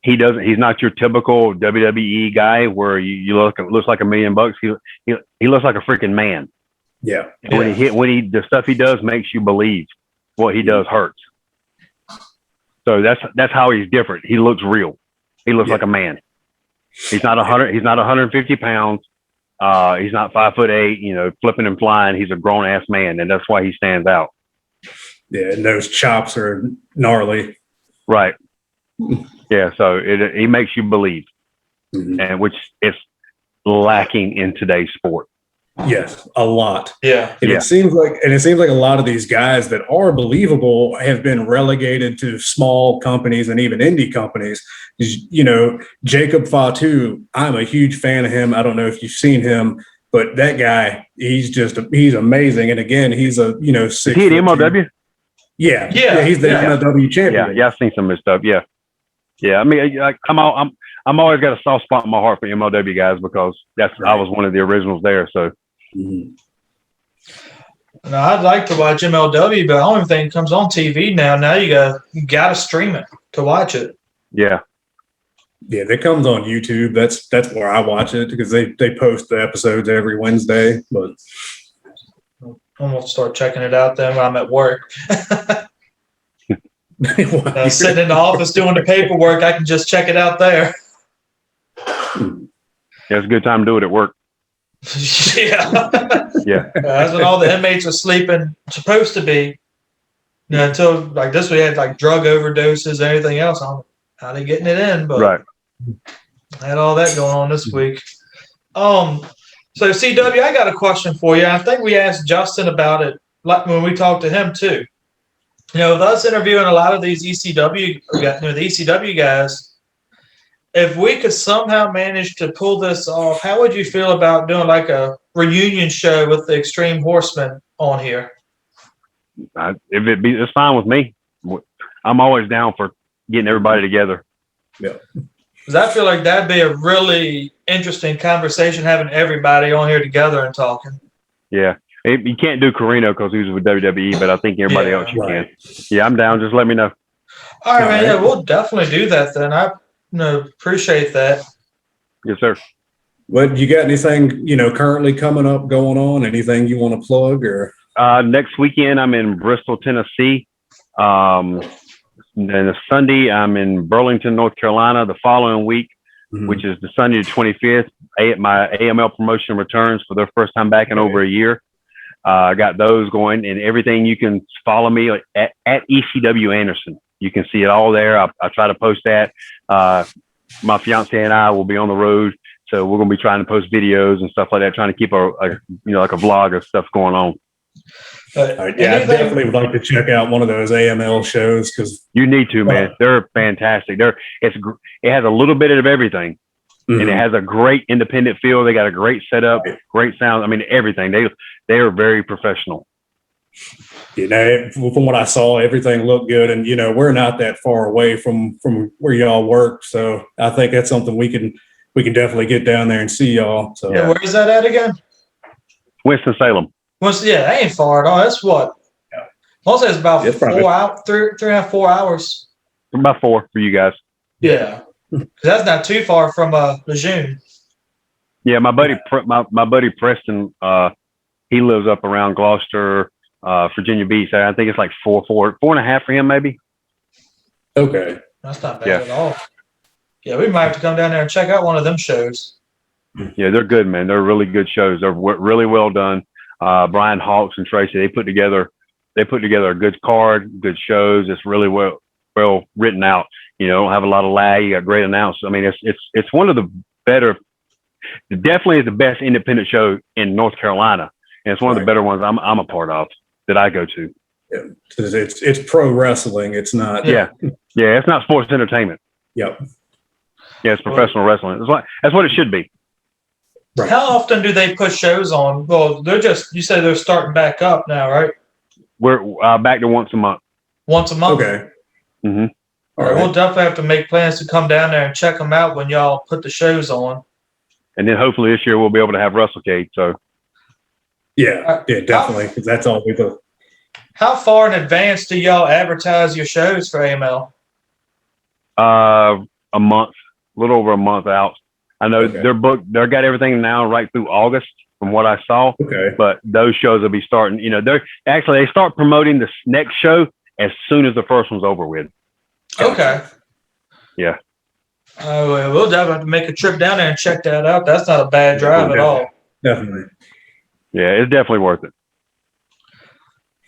He's not your typical WWE guy where you looks like $1 million. He looks like a freaking man. Yeah. And the stuff he does makes you believe what he does hurts. So that's how he's different. He looks real. He looks like a man. He's not 100. He's not 150 pounds. He's not 5'8", flipping and flying. He's a grown ass man, and that's why he stands out. Yeah, and those chops are gnarly. Right. Yeah, so he makes you believe, and which is lacking in today's sport. Yes, a lot. Yeah. And it seems like a lot of these guys that are believable have been relegated to small companies and even indie companies. Jacob Fatu, I'm a huge fan of him. I don't know if you've seen him, but that guy, he's amazing. And again, he's a 6 Is he at MLW? Yeah, he's the MLW champion. Yeah, I've seen some of his stuff. Yeah. I mean, I'm always got a soft spot in my heart for MLW guys because I was one of the originals there. So. Mm-hmm. Now, I'd like to watch MLW, but I don't even think it comes on TV now. Now you gotta stream it to watch it. Yeah, that comes on YouTube. That's where I watch it because they post the episodes every Wednesday. But I'm gonna start checking it out then when I'm at work. Sitting in the office doing the paperwork, I can just check it out there. Yeah, it's a good time to do it at work. Yeah. Yeah. That's when all the inmates are sleeping, supposed to be. Until like this, we had like drug overdoses and everything else. I don't know how they getting it in, but right. I had all that going on this week. So CW, I got a question for you. I think we asked Justin about it when we talked to him too. With us interviewing a lot of these ECW, the ECW guys, if we could somehow manage to pull this off, how would you feel about doing like a reunion show with the Extreme Horsemen on here? It's fine with me. I'm always down for getting everybody together. Yeah. Because I feel like that'd be a really interesting conversation, having everybody on here together and talking. Yeah. You can't do Carino because he was with WWE, but I think everybody else you can. Yeah, I'm down. Just let me know. All right, man. Yeah, we'll definitely do that then. Appreciate that. Yes, sir. What you got? Anything currently coming up, going on? Anything you want to plug or? Next weekend I'm in Bristol, Tennessee. Then a Sunday I'm in Burlington, North Carolina. The following week, which is the Sunday the 25th, my AML promotion returns for their first time back in over a year. I got those going, and everything you can follow me at ECW Anderson. You can see it all there. I try to post that. My fiance and I will be on the road, so we're going to be trying to post videos and stuff like that, trying to keep like a vlog of stuff going on. I definitely would like to check out one of those AML shows because you need to, man. They're fantastic. It has a little bit of everything, and it has a great independent feel. They got a great setup, great sound. I mean, everything. They are very professional. From what I saw, everything looked good, and we're not that far away from where y'all work, so I think that's something we can definitely get down there and see y'all. So yeah, where is that at again? Winston-Salem. That ain't far at all. That's what. Yeah. Most it's about 4 hours, 3.5, 4 hours. About 4 for you guys. Yeah, that's not too far from Lejeune. Yeah, my buddy Preston, he lives up around Gloucester, Virginia Beach. I think it's like 4.5 for him, maybe. Okay, that's not bad at all. Yeah, we might have to come down there and check out one of them shows. Yeah, they're good, man. They're really good shows. They're really well done. Brian Hawks and Tracy, they put together a good card, good shows. It's really well written out. Don't have a lot of lag. You got great announcers. I mean, it's one of the better. Definitely is the best independent show in North Carolina, and it's one of the better ones I'm a part of that I go to. Yeah, it's pro wrestling. It's not. Yeah, it's not sports entertainment. Yep. Yeah, it's professional wrestling. That's what it should be. Right. How often do they put shows on? Well, you say they're starting back up now, right? We're back to once a month. once a month. Okay. Mm-hmm. All right. We'll definitely have to make plans to come down there and check them out when y'all put the shows on. And then hopefully this year we'll be able to have WrestleCade. So Yeah, definitely. Because that's all we do. How far in advance do y'all advertise your shows for AML? A month, a little over a month out. I know they're booked. They've got everything now right through August from what I saw. Okay. But those shows will be starting, they start promoting this next show as soon as the first one's over with. Okay. Yeah. We'll definitely have to make a trip down there and check that out. That's not a bad drive at all. Definitely. Yeah, it's definitely worth it.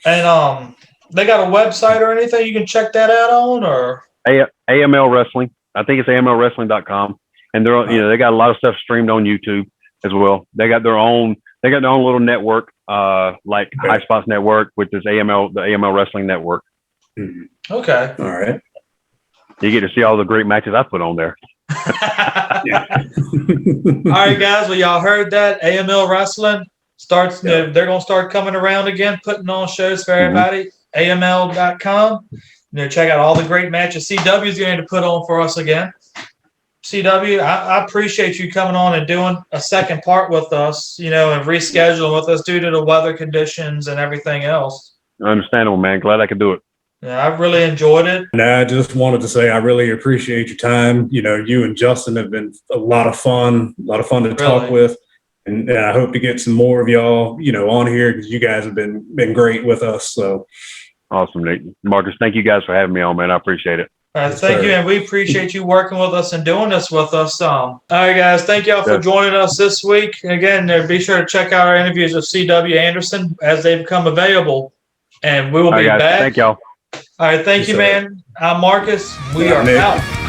And they got a website or anything you can check that out on, or AML Wrestling. I think it's AMLWrestling.com. And they're they got a lot of stuff streamed on YouTube as well. They got their own little network, like High Spots Network, which is the AML Wrestling Network. Okay. All right. You get to see all the great matches I put on there. All right, guys. Well, y'all heard that. AML Wrestling starts. They're going to start coming around again, putting on shows for everybody. AML.com. Check out all the great matches CW is going to put on for us again. CW, I appreciate you coming on and doing a second part with us, and rescheduling with us due to the weather conditions and everything else. Understandable, man. Glad I could do it. Yeah, I really enjoyed it. And I just wanted to say I really appreciate your time. You and Justin have been a lot of fun to talk with. And I hope to get some more of y'all, on here because you guys have been great with us. So awesome, Nate. Marcus, thank you guys for having me on, man. I appreciate it. Thank you, and we appreciate you working with us and doing this with us. All right, guys, thank y'all for joining us this week. And again, be sure to check out our interviews with C.W. Anderson as they become available. And we will be back. Thank y'all. All right, thank you, man. I'm Marcus. We are out.